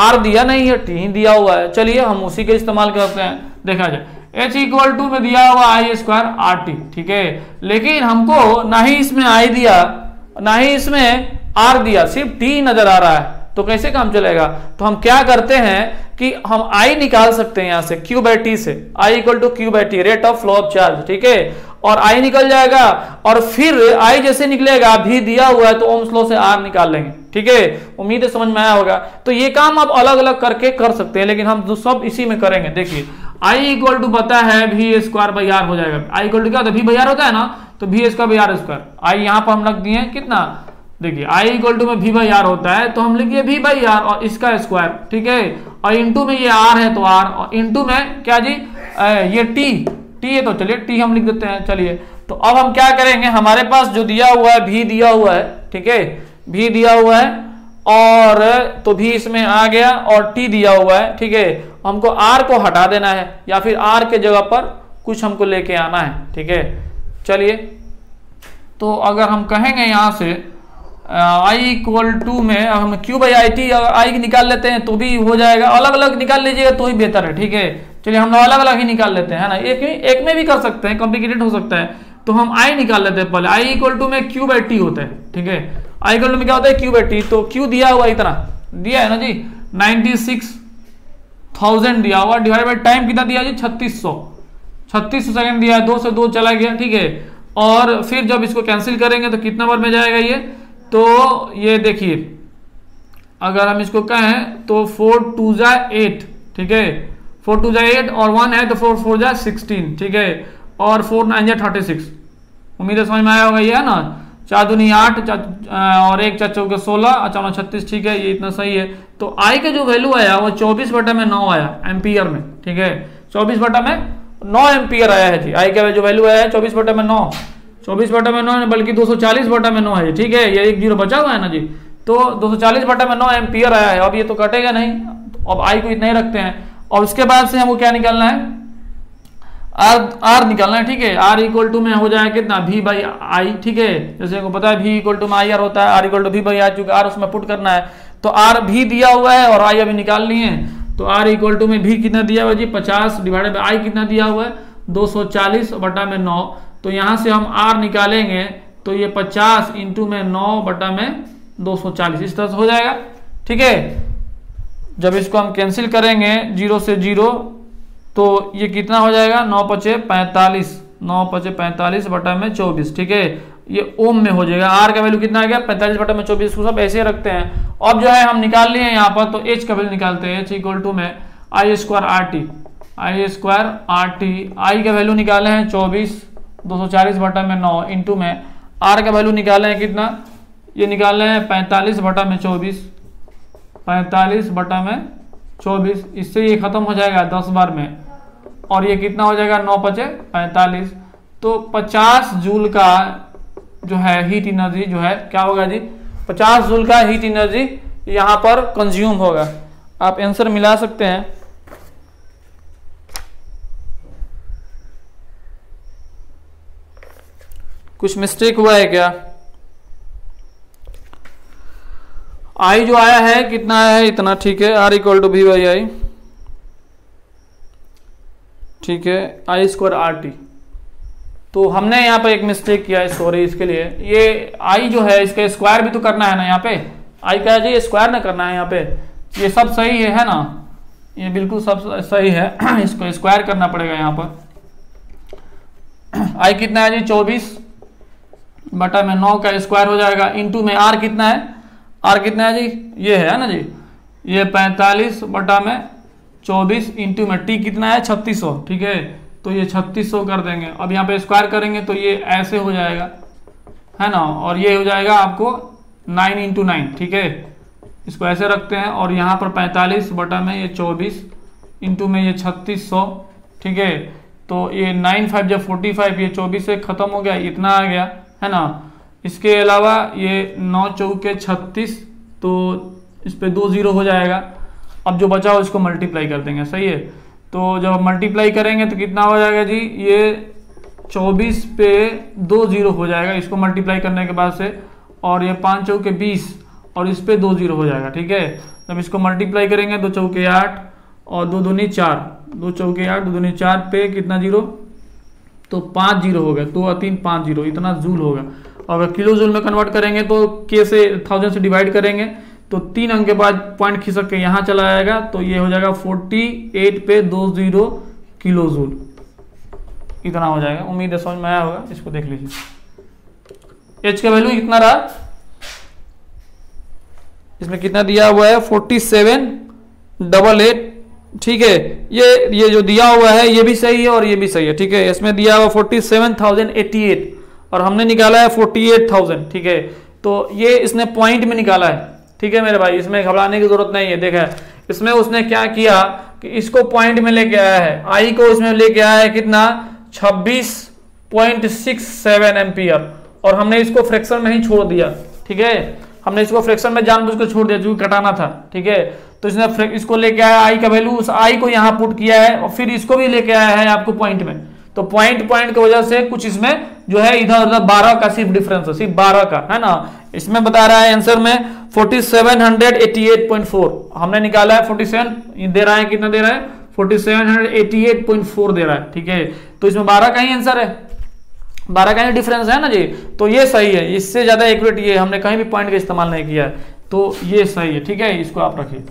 R दिया नहीं है, T ही दिया हुआ है। चलिए हम उसी के इस्तेमाल करते हैं, देखा जाए। H इक्वल टू में दिया हुआ I²RT, ठीक है। लेकिन हमको ना ही इसमें I दिया ना ही इसमें R दिया, सिर्फ T नजर आ रहा है। तो कैसे काम चलेगा, तो हम क्या करते हैं कि हम I निकाल सकते हैं यहां से Q/T से। I equal to Q/T rate of flow of charge, ठीक है। और I निकल जाएगा और फिर I जैसे निकलेगा, भी दिया हुआ है तो ओम्स लॉ से R निकाल लेंगे, ठीक है। उम्मीद है समझ में आया होगा। तो ये काम आप अलग अलग करके कर सकते हैं, लेकिन हम सब इसी में करेंगे। देखिए I इक्वल टू पता है V²/R हो जाएगा। I इक्वल टू क्या होता है, V/R होता है ना, तो V²/R²। I यहाँ पर हम रख दिए कितना, देखिए I इक्वल टू में V/R होता है, तो हम लिखिए V/R और इसका स्क्वायर, ठीक है। और इंटू में ये R है तो R, और इंटू में क्या जी ये T है, तो चलिए T हम लिख देते हैं। चलिए तो अब हम क्या करेंगे, हमारे पास जो दिया हुआ है V दिया हुआ है, ठीक है, V दिया हुआ है और तो V इसमें आ गया और T दिया हुआ है, ठीक है। हमको R को हटा देना है या फिर R के जगह पर कुछ हमको लेके आना है, ठीक है। चलिए तो अगर हम कहेंगे यहां से I इक्वल टू में हम Q/IT I निकाल लेते हैं तो भी हो जाएगा। अलग अलग निकाल लीजिएगा तो ही बेहतर है, ठीक है। चलिए हम लोग अलग अलग ही निकाल लेते हैं ना, एक में भी कर सकते हैं, कॉम्प्लिकेटेड हो सकता है। तो हम I निकाल लेते हैं पहले। I इक्वल टू में Q/T होता है, ठीक है। आई इक्वल टू में क्या होता है क्यू बाई टी, तो क्यू दिया हुआ इतना दिया है ना जी 96,000 दिया हुआ, डिवाइड बाई टाइम कितना दिया जी 3600 सेकंड दिया है, 2 से 2 चला गया, ठीक है। और फिर जब इसको कैंसिल करेंगे तो कितना बार में जाएगा ये, तो ये देखिए अगर हम इसको कहें तो 4 2 जा 8, ठीक है, 4 2 जा 8 और 1 है तो 4 4 जा 16, ठीक है, और 4 9 जा 36। उम्मीद है समझ में आया होगा ये, है ना। 4 दूनी 8 और 1 4 चौके 16 और 4 36, ठीक है, ये इतना सही है। तो आई का जो वैल्यू आया वो 24/9 आया एम्पियर में, ठीक है, 24/9 एम्पियर आया है जी। आई का जो वैल्यू आया है 24/9, 24/9 बल्कि 240/9 है, ठीक है, ये 1 0 बचा हुआ है ना जी, तो 240/9 एम्पियर आया है। अब ये तो कटेगा नहीं, अब आई को इतना ही रखते हैं। और उसके बाद से हमको क्या निकालना है, आर निकालना है, ठीक है। आर इक्वल टू में हो जाएगा कितना वी बाई आई, ठीक है, जैसे हमको पता है वी इक्वल टू में आई आर होता है, R equal to V by I, चूंकि आर उसमें पुट करना है तो आर भी दिया हुआ है और आई अभी निकाल लिए हैं। तो आर इक्वल टू में भी कितना दिया हुआ है जी 50 डिवाइडेड बाई आई कितना दिया हुआ है 240/9। तो यहां से हम आर निकालेंगे तो ये 50 इंटू में 9/240 इस तरह से हो जाएगा, ठीक है। जब इसको हम कैंसिल करेंगे 0 से 0 तो ये कितना हो जाएगा 9 5 45, 9 5 45/24, ठीक है, ये ओम में हो जाएगा। आर का वैल्यू कितना आ गया 45/24, को सब ऐसे रखते हैं। अब जो है हम निकाल लिए यहाँ पर, तो एच का वैल्यू निकालते हैं, एच इक्वल टू में I square R T, I square R T, आई का वैल्यू निकाले हैं 24 240/9 इंटू में आर का वैल्यू निकाले हैं कितना, ये निकाले हैं 45/24, 45/24, इससे ये खत्म हो जाएगा 10 बार में, और ये कितना हो जाएगा 9 5 45। तो 50 जूल का जो है हीट एनर्जी जो है क्या होगा जी 50 जूल का हीट एनर्जी यहां पर कंज्यूम होगा। आप आंसर मिला सकते हैं। कुछ मिस्टेक हुआ है क्या? आई जो आया है कितना है इतना, ठीक है, R equal to V by I, ठीक है, आई स्क्वायर आर टी। तो हमने यहाँ पे एक मिस्टेक किया है, सॉरी इसके लिए। ये आई जो है इसका स्क्वायर भी तो करना है ना, यहाँ पे आई का जी स्क्वायर ना करना है यहाँ पे, ये सब सही है ना, ये बिल्कुल सब सही है इसको स्क्वायर करना पड़ेगा यहाँ पर। आई कितना है जी 24/9 का स्क्वायर हो जाएगा, इंटू में आर कितना है, आर कितना है जी ये है ना जी, ये 45/24 इंटू में टी कितना है 3600, ठीक है, तो ये 3600 कर देंगे। अब यहाँ पे स्क्वायर करेंगे तो ये ऐसे हो जाएगा, है ना, और ये हो जाएगा आपको 9 इंटू 9, ठीक है, इसको ऐसे रखते हैं। और यहाँ पर 45/24 इंटू में ये 3600, ठीक है, तो ये 9 5 जब 45, ये 24 से खत्म हो गया, इतना आ गया, है ना। इसके अलावा ये 9 चौके 36, तो इस पे 2 0 हो जाएगा। अब जो बचा हो इसको मल्टीप्लाई कर देंगे, सही है। तो जब मल्टीप्लाई करेंगे तो कितना हो जाएगा जी, ये 24 पे 2 0 हो जाएगा इसको मल्टीप्लाई करने के बाद से, और ये 5 चौके 20 और इस पे 2 0 हो जाएगा, ठीक है। जब इसको मल्टीप्लाई करेंगे 2 चौके 8 और 2 दूनी 4, 2 चौके 8 2 दूनी 4 पे कितना 0, तो 5 0 हो गया, 2 और 3 5 0, इतना जूल होगा। अगर किलो जूल में कन्वर्ट करेंगे तो के से 1000 से डिवाइड करेंगे तो 3 अंक के बाद पॉइंट खिसक के यहाँ चला जाएगा, तो ये हो जाएगा 48 पे 20 किलो जूल, इतना हो जाएगा। उम्मीद है समझ में आया होगा, इसको देख लीजिए। एच का वैल्यू कितना रहा, इसमें कितना दिया हुआ है 4788, ठीक है। ये जो दिया हुआ है ये भी सही है और ये भी सही है, ठीक है। इसमें दिया हुआ 47,088 और हमने निकाला है 48,000, ठीक है। तो ये इसने पॉइंट में निकाला है, ठीक है मेरे भाई, इसमें घबराने की जरूरत नहीं है। देखा इसमें उसने क्या किया कि इसको पॉइंट में लेके आया है, आई को इसमें लेके आया है कितना 26.67 एम्पियर, और हमने इसको फ्रैक्शन में ही छोड़ दिया, ठीक है। हमने इसको फ्रैक्शन में जानबूझ के छोड़ दिया क्योंकि कटाना था, ठीक है। तो इसने इसको लेके आया आई का वैल्यू, उस आई को यहाँ पुट किया है और फिर इसको भी लेके आया है आपको पॉइंट में। तो पॉइंट की वजह से कुछ इसमें जो है इधर उधर 12 का सिर्फ डिफरेंस है, सिर्फ 12 का, है ना। इसमें बता रहा है आंसर में 4788.4 हमने निकाला है, 47 दे रहा है, कितना दे रहा है 4788.4 दे रहा है, ठीक है। तो इसमें 12 का ही आंसर है। 12 का ही डिफरेंस है ना जी, तो ये सही है, इससे ज्यादा एक्यूरेट ये, हमने कहीं भी पॉइंट का इस्तेमाल नहीं किया है, तो ये सही है। ठीक है, इसको आप रखिए।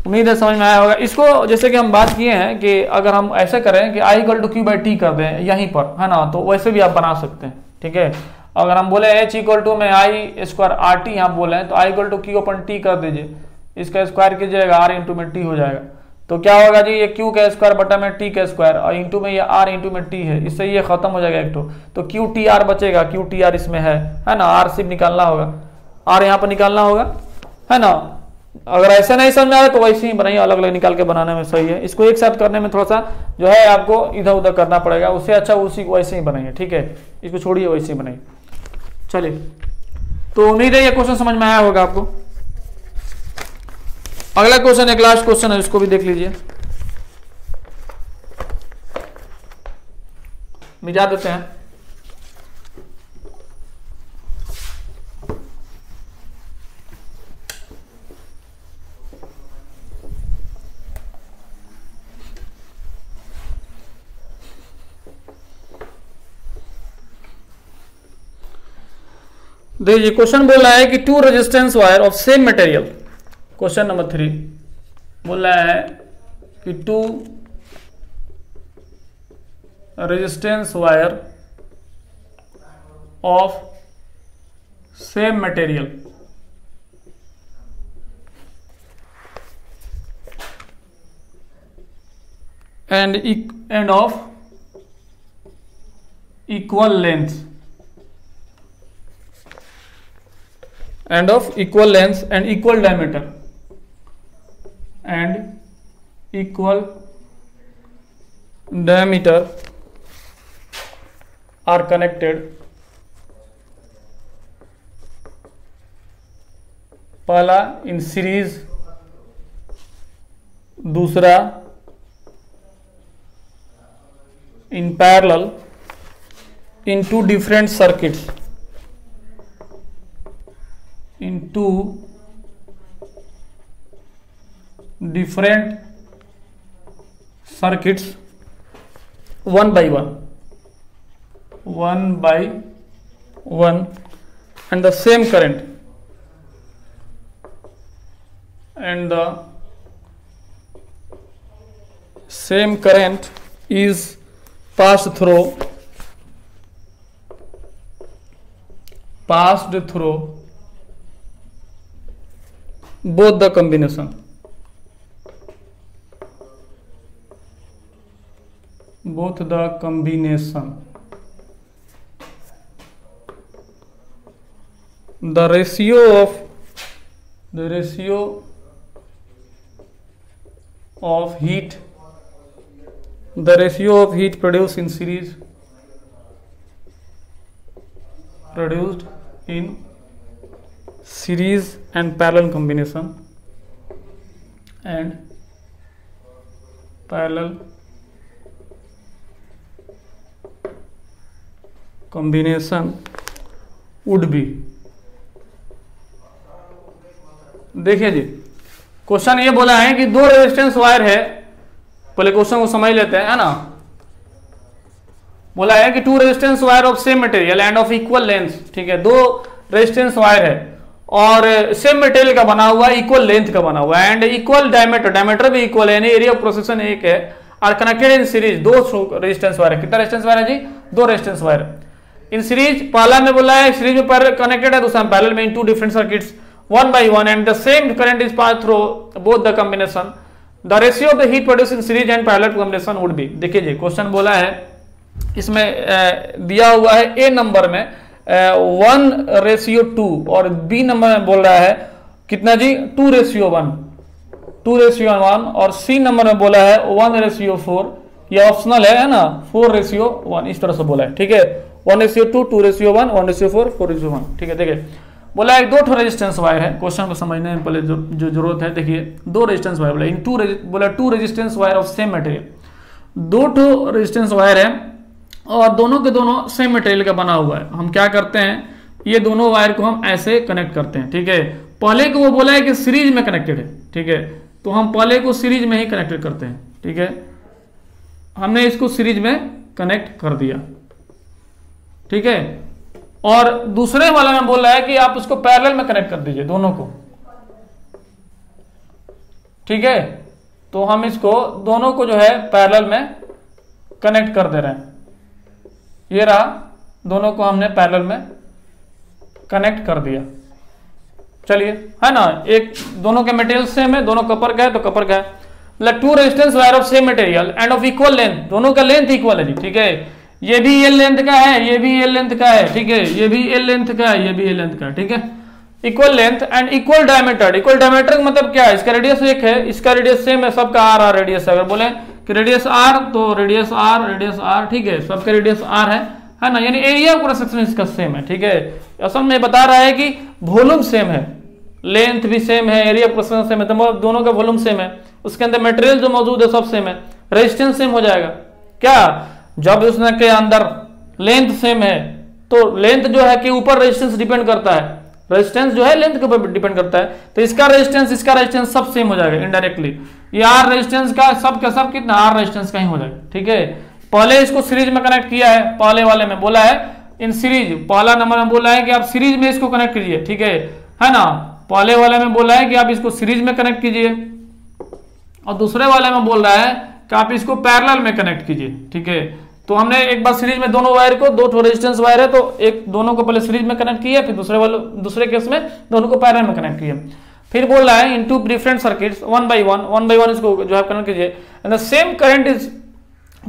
उम्मीद है समझ में आया होगा। इसको जैसे कि हम बात किए हैं कि अगर हम ऐसे करें कि I equal to Q by T कर दें यहीं पर, है ना, तो वैसे भी आप बना सकते हैं। ठीक है, अगर हम बोले एच इक्वल टू में आई स्क्वायर आर टी यहाँ बोले तो आई इक्वल टू क्यू अपन टी कर दीजिए, इसका स्क्वायर कीजिएगा, आर इंटू में टी हो जाएगा। तो क्या होगा जी, ये क्यू का स्क्वायर बटा में टी का स्क्वायर और इंटू में ये आर इंटू में टी है, इससे ये खत्म हो जाएगा एक तो क्यू टी आर बचेगा, क्यू टी आर इसमें है ना, आर सिर्फ निकालना होगा, आर यहाँ पर निकालना होगा, है ना। अगर ऐसा नहीं समझ में आ रहा तो वैसे ही बनाइए, अलग अलग निकाल के बनाने में सही है। इसको एक साथ करने में थोड़ा सा जो है आपको इधर उधर करना पड़ेगा, उससे अच्छा उसी को वैसे ही बनाइए। ठीक है, इसको छोड़िए, वैसे ही बनाइए। चलिए, तो उम्मीद है ये क्वेश्चन समझ में आया होगा आपको। अगला क्वेश्चन एक लास्ट क्वेश्चन है, इसको भी देख लीजिए, मिटा देते हैं। देखिए क्वेश्चन बोल रहा है कि two resistance wire of same material, question number 3 बोल रहा है कि two resistance wire of same material and of equal length and equal diameter are connected, पहला इन सीरीज, दूसरा in parallel in two different circuits, into different circuits one by one and the same current is passed through both the combination, the ratio of heat produced in series and parallel combination would be। देखिए जी, question ये बोला है कि दो resistance wire है, पहले question को समझ लेते हैं, है ना। बोला है कि two resistance wire of same material and of equal length, ठीक है, दो रेजिस्टेंस वायर है और सेम मटेरियल का बना हुआ है, इक्वल लेंथ का बना हुआ है एंड इक्वल डायमीटर भी इक्वल है, यानी एरिया ऑफ क्रॉस सेक्शन एक है, और कनेक्टेड इन सीरीज, दो रेजिस्टेंस वायर है। कितना रेजिस्टेंस वायर है जी? दो रेजिस्टेंस वायर इन सीरीज। पहला में बोला है सीरीज में कनेक्टेड है, दूसरा पैरेलल में in two different circuits one by one and the same current is passed through both the combination, the ratio of the heat produced in series and parallel combination would be। देखिए जी, question बोला है, इसमें दिया हुआ है ए number में 1:2 और बी नंबर में बोल रहा है कितना जी? 2:1 और सी नंबर में बोला है 1:4, ये ऑप्शनल है ना, 4:1 इस तरह से बोला है। ठीक है, 1:2, 2:1, 1:4, 4:1। ठीक है, देखिए बोला है दो रेजिस्टेंस वायर है, क्वेश्चन को समझने में पहले जो जरूरत है, देखिए दो रेजिस्टेंस वायर बोला, in two resistance wire of same material, दो रेजिस्टेंस वायर है और दोनों के दोनों सेम मटेरियल का बना हुआ है। हम क्या करते हैं, ये दोनों वायर को हम ऐसे कनेक्ट करते हैं। ठीक है, पहले को वो बोला है कि सीरीज में कनेक्टेड है, ठीक है, तो हम पहले को सीरीज में ही कनेक्टेड करते हैं। ठीक है, हमने इसको सीरीज में कनेक्ट कर दिया। ठीक है। और दूसरे वाला में बोल रहा है कि आप उसको पैरेलल में कनेक्ट कर दीजिए दोनों को, ठीक है। तो हम इसको दोनों को जो है पैरेलल में कनेक्ट कर दे रहे हैं। ये रहा, दोनों को हमने पैरेलल में कनेक्ट कर दिया। चलिए, है ना, एक दोनों के मटेरियल सेम है, दोनों कपर का है तो कपर का है। मतलब two resistance wire of same material and of equal length, दोनों का लेंथ इक्वल है जी, ठीक है। ये भी एल लेंथ का है, ये भी एल लेंथ का है, ठीक है। ये भी एल लेंथ का है, ये भी एल लेंथ का है, ठीक है। Equal length and equal diameter. Equal diameter का मतलब क्या है, इसका रेडियस एक है, इसका रेडियस सेम है, सबका आर आर रेडियस है। अगर बोले कि रेडियस आर तो रेडियस आर, ठीक है, सबका रेडियस आर है ना, यानी एरिया ऑफ क्रॉस सेक्शन इसका सेम है, ठीक है। असल में बता रहा है कि वॉल्यूम सेम है, लेंथ भी सेम है, area of cross section same है, तो दोनों का वॉल्यूम सेम है, उसके अंदर मटेरियल जो मौजूद है सब सेम है, रेजिस्टेंस सेम हो जाएगा। क्या, जब उसने के अंदर लेंथ सेम है तो लेंथ जो है कि ऊपर रेजिस्टेंस डिपेंड करता है, रेजिस्टेंस जो है लेंथ के ऊपर डिपेंड करता है, तो इसका रेजिस्टेंस सब सेम हो जाएगा इनडायरेक्टली। ये आर रेजिस्टेंस का सब का सब कितना, आर रेजिस्टेंस का ही हो जाएगा, ठीक है। पहले इसको सीरीज में कनेक्ट किया है, पहले वाले में बोला है इन सीरीज, पहला नंबर में बोला है कि आप सीरीज में इसको कनेक्ट कीजिए, ठीक है ना। पहले वाले में बोला है कि आप इसको सीरीज में कनेक्ट कीजिए, और दूसरे वाले में बोल रहा है कि आप इसको पैरेलल में कनेक्ट कीजिए, ठीक है। तो हमने एक बार सीरीज में दोनों वायर को, दो रेजिस्टेंस वायर है तो एक दोनों को पहले सीरीज में कनेक्ट किया, फिर दूसरे केस में दोनों को पैरेलल में कनेक्ट किया। फिर बोल रहा है into different circuits one by one इसको जो है कनेक्ट कीजिए, and the same current is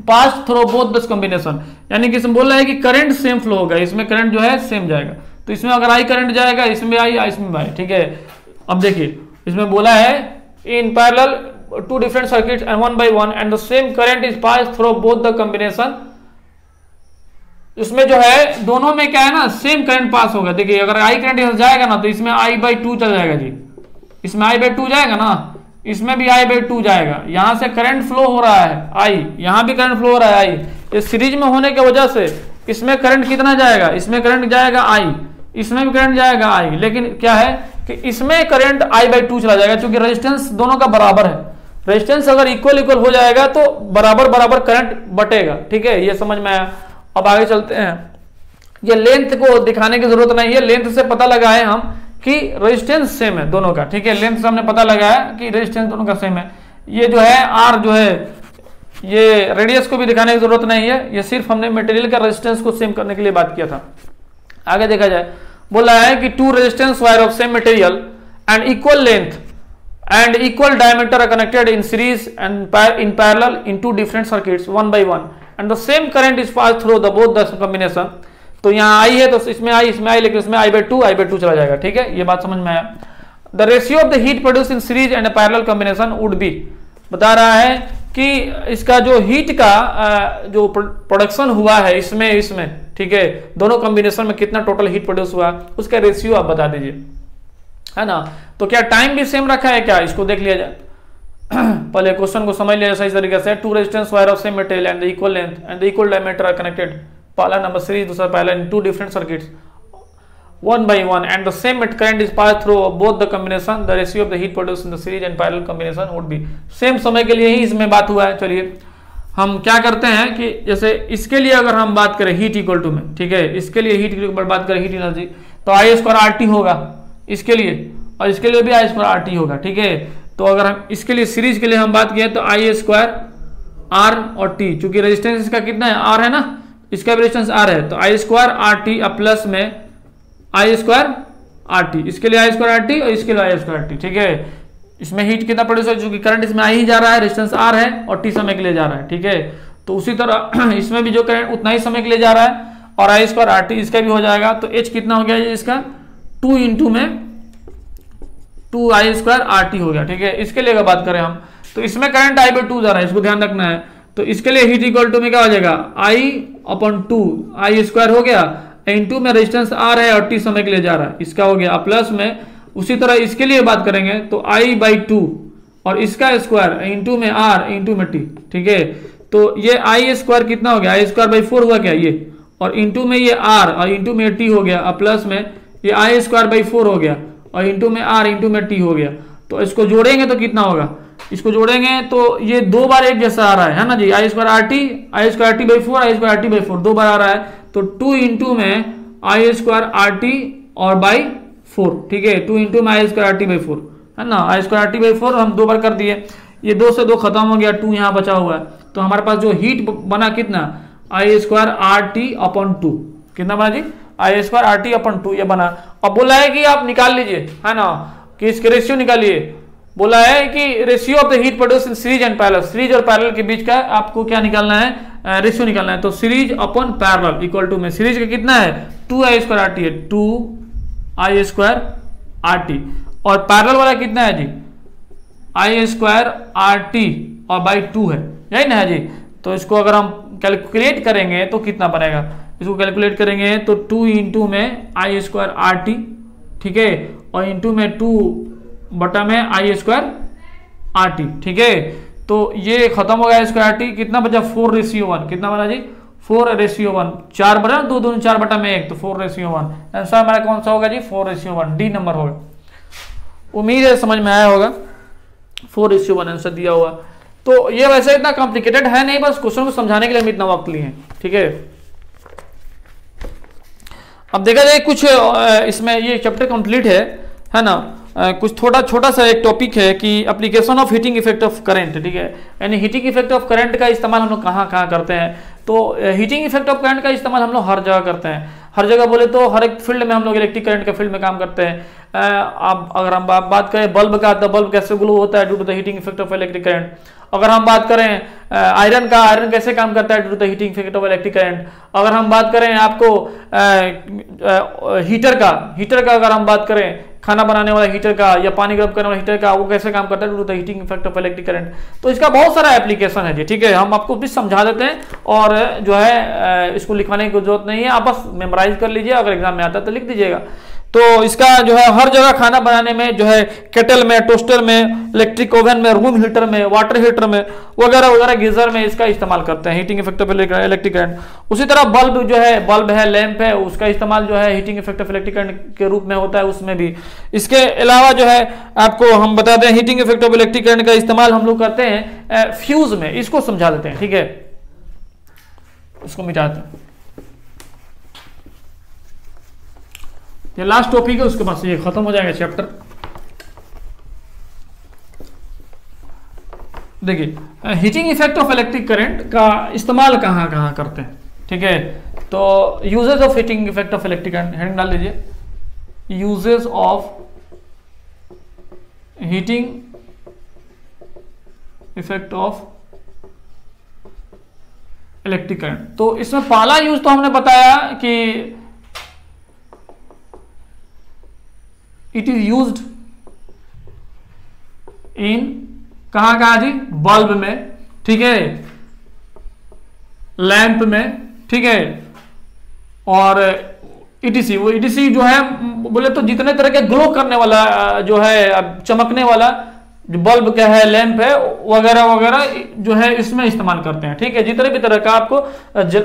pass through both this combination, यानी कि इसमें बोल रहा है कि करंट सेम फ्लो होगा, इसमें करंट जो है सेम जाएगा, तो इसमें अगर आई करंट जाएगा इसमें आई, इसमें आई, ठीक है। अब देखिए इसमें बोला है in parallel two different circuits and one by one and the same current is pass through both the combination. इसमें जो है दोनों में क्या है ना, सेम करंट पास होगा। देखिए अगर आई करंट जाएगा ना तो इसमें आई बाई 2 चल जाएगा जी, इसमें आई बाई 2 जाएगा ना, इसमें भी आई बाई 2 जाएगा। यहां से करंट फ्लो हो रहा है आई, यहां भी करंट फ्लो हो रहा है आई, इस सीरीज में होने की वजह से इसमें करंट कितना जाएगा, इसमें करंट जाएगा आई, इसमें भी करंट जाएगा आई, लेकिन क्या है कि इसमें करंट आई बाई 2 चला जाएगा, क्योंकि रेजिस्टेंस दोनों का बराबर है। रेजिस्टेंस अगर इक्वल हो जाएगा तो बराबर करंट बटेगा, ठीक है, ये समझ में आया। अब आगे चलते हैं, ये लेंथ को दिखाने की जरूरत नहीं है, लेंथ से पता लगाए हम कि रेजिस्टेंस सेम है दोनों का, ठीक है। लेंथ से हमने पता लगाया कि रेजिस्टेंस दोनों का सेम है। ये जो है आर जो है, ये रेडियस को भी दिखाने की जरूरत नहीं है, ये सिर्फ हमने मटेरियल का रेजिस्टेंस को सेम करने के लिए बात किया था। आगे देखा जाए, बोला है कि two resistance wire of same material and equal length and equal diameter are connected in series and in parallel in two different circuits one by one and the same current is passed through the both the combination। तो यहाँ आई है तो इसमें आई, लेकिन इसमें आई by two चला जाएगा, ठीक है, ये बात समझ में आया। The ratio of the heat produce in series and parallel combination would be, बता रहा है कि इसका जो हीट का जो प्रोडक्शन हुआ है इसमें ठीक है, दोनों कॉम्बिनेशन में कितना टोटल हीट प्रोड्यूस हुआ उसका रेशियो आप बता दीजिए, है ना। तो क्या टाइम भी सेम रखा है क्या, इसको देख लिया जाए। पहले क्वेश्चन को समझ लिया सही तरीके से। Two resistance wire of same material and the equal length and the equal diameter are connected, पहला नंबर सीरीज, दूसरा parallel in two different circuits one by one and the same current is passed through both the combination, the ratio of the heat produced in the series and parallel combination would be same। समय के लिए ही इसमें बात हुआ है। चलिए हम क्या करते हैं कि जैसे इसके लिए अगर हम बात करें हीट इक्वल टू में, ठीक है, इसके लिए हीट इक्वल बात करें हीट एनर्जी, तो आई स्क्वायर आर टी होगा इसके लिए, और इसके लिए भी आई स्क्वायर आर टी होगा, ठीक है। तो अगर हम इसके लिए सीरीज के लिए हम बात किए तो आई स्क्वायर आर और टी, चूंकि रेजिस्टेंस इसका कितना है, आर है ना, इसका भी रेजिस्टेंस आर है, तो I square R T plus में आई स्क्वायर आर टी, इसके लिए आई स्क्वायर आर टी और इसके लिए आई स्क्वायर आर टी, ठीक है। इसमें हीट कितना प्रोड्यूस है, चूंकि करंट इसमें आई ही जा रहा है, रेजिस्टेंस आर है और टी समय के लिए जा रहा है, ठीक है। तो उसी तरह इसमें भी जो करंट उतना ही समय के लिए जा रहा है और आई स्क्वायर आर टी इसका भी हो जाएगा। तो एच कितना हो गया इसका 2 इंटू में 2 आई स्क्वायर आर टी हो गया, ठीक है। इसके लिए अगर बात करें हम तो इसमें करंट आई बाई 2 जा रहा है, इसको ध्यान रखना है। तो इसके लिए हीट इक्वल टू में क्या हो जाएगा, आई अपॉन 2 आई स्क्वायर हो गया, इंटू में रेजिस्टेंस आर है और टी समय के लिए जा रहा है, इसका हो गया प्लस में। उसी तरह इसके लिए बात करेंगे तो आई बाई 2 और इसका स्क्वायर इंटू में आर इंटू में टी, ठीक है। तो ये आई स्क्वायर कितना हो गया, आई स्क्वायर बाई 4 हुआ क्या ये, और इंटू में ये आर और इंटू में टी हो गया, प्लस में ये आई स्क्वायर बाई 4 हो गया और इंटू में आर इंटू में टी हो गया। तो इसको जोड़ेंगे तो कितना होगा, इसको जोड़ेंगे तो ये 2 बार एक जैसा आ रहा है ना जी, I square R T by 4, I square R T by 4 2 बार आ रहा है, तो 2 इंटू में आई स्क्वायर आर टी और बाई 4, ठीक है, 2 इंटू में I square R T by 4 है ना, I square R T by 4 हम 2 बार कर दिए, ये 2 से 2 खत्म हो गया, 2 यहाँ बचा हुआ है, तो हमारे पास जो हीट बना कितना, आई स्क्वायर आर टी अपॉन 2, कितना बना जी, I square R T upon 2 ये बना। अब बोला है कि आप निकाल लीजिए है ना, कि इसके रेशियो निकालिए, बोला है कि ratio of the heat produce in series and parallel, series और पैरेलल के बीच का आपको क्या निकालना है, रेशियो निकालना है, तो series upon parallel equal to में सीरीज का कितना है 2 आई स्क्वायर आर टी है, 2 आई स्क्वायर आर टी, और पैरेलल वाला कितना है जी, आई स्क्वायर आर टी और बाई 2 है, यही ना है जी। तो इसको अगर हम कैलकुलेट करेंगे तो कितना बनेगा, इसको कैलकुलेट करेंगे तो 2 इंटू में आई स्क्वायर आर टी, ठीक है, और इंटू में 2 बटा में आई स्क्वायर आर टी, ठीक है, तो ये खत्म हो गया स्क्वायर आर टी, कितना बचा 4:1, कितना बना जी 4:1, 4 बटा 2 2 4 बटा में 1, तो 4:1, आंसर हमारा कौन सा होगा जी 4:1, डी नंबर होगा। उम्मीद है समझ में आया होगा, 4:1 आंसर दिया हुआ। तो ये वैसे इतना कॉम्प्लिकेटेड है नहीं, बस क्वेश्चन को समझाने के लिए हम इतना वक्त लिए हैं, ठीक है। अब देखा जाए कुछ इसमें ये चैप्टर कंप्लीट है ना, कुछ छोटा सा एक टॉपिक है कि application of heating effect of current, ठीक है, यानी हीटिंग इफेक्ट ऑफ करंट का इस्तेमाल हम लोग कहाँ करते हैं। तो हीटिंग इफेक्ट ऑफ करंट का इस्तेमाल हम लोग हर जगह करते हैं, हर जगह बोले तो हर एक फील्ड में हम लोग इलेक्ट्रिक करंट के फील्ड में काम करते हैं। अब अगर हम बात करें बल्ब का, तो बल्ब कैसे ग्लो होता है due to the heating effect of electric current. अगर हम बात करें आयरन का, आयरन कैसे काम करता है due to the heating effect of electric current. अगर हम बात करें आपको हीटर का अगर हम बात करें खाना बनाने वाला हीटर का या पानी गर्म करने वाला हीटर का, वो कैसे काम करता है due to the heating effect of electric current. तो इसका बहुत सारा एप्लीकेशन है जी, ठीक है, हम आपको भी समझा देते हैं और जो है इसको लिखवाने की जरूरत नहीं है, आप बस मेमोराइज कर लीजिए, अगर एग्जाम में आता है तो लिख दीजिएगा। तो इसका जो है हर जगह खाना बनाने में जो है केटल में, टोस्टर में, इलेक्ट्रिक ओवन में, रूम हीटर में, वाटर हीटर में वगैरह वगैरह, गीजर में इसका इस्तेमाल करते हैं heating effect of electric current. उसी तरह बल्ब है, लैंप है, उसका इस्तेमाल जो है heating effect of electric current के रूप में होता है, उसमें भी। इसके अलावा जो है आपको हम बता दें heating effect of electric current का इस्तेमाल हम लोग करते हैं फ्यूज में, इसको समझा देते हैं, ठीक है, इसको मिटाते हैं। ये लास्ट टॉपिक है, उसके बाद से ये खत्म हो जाएगा चैप्टर। देखिए heating effect of electric current का इस्तेमाल कहाँ करते हैं, ठीक है। तो uses of heating effect of electric current, heading डाल लीजिए, uses of heating effect of electric current. तो इसमें पहला यूज तो हमने बताया कि इट इज यूज्ड इन कहाँ जी, बल्ब में, ठीक है, लैंप में, ठीक है, और ईटीसी। वो ईटीसी जो है बोले तो जितने तरह के ग्लो करने वाला जो है चमकने वाला जो बल्ब का है, लैंप है, वगैरह वगैरह जो है इसमें इस्तेमाल करते हैं, ठीक है। जितने भी तरह का आपको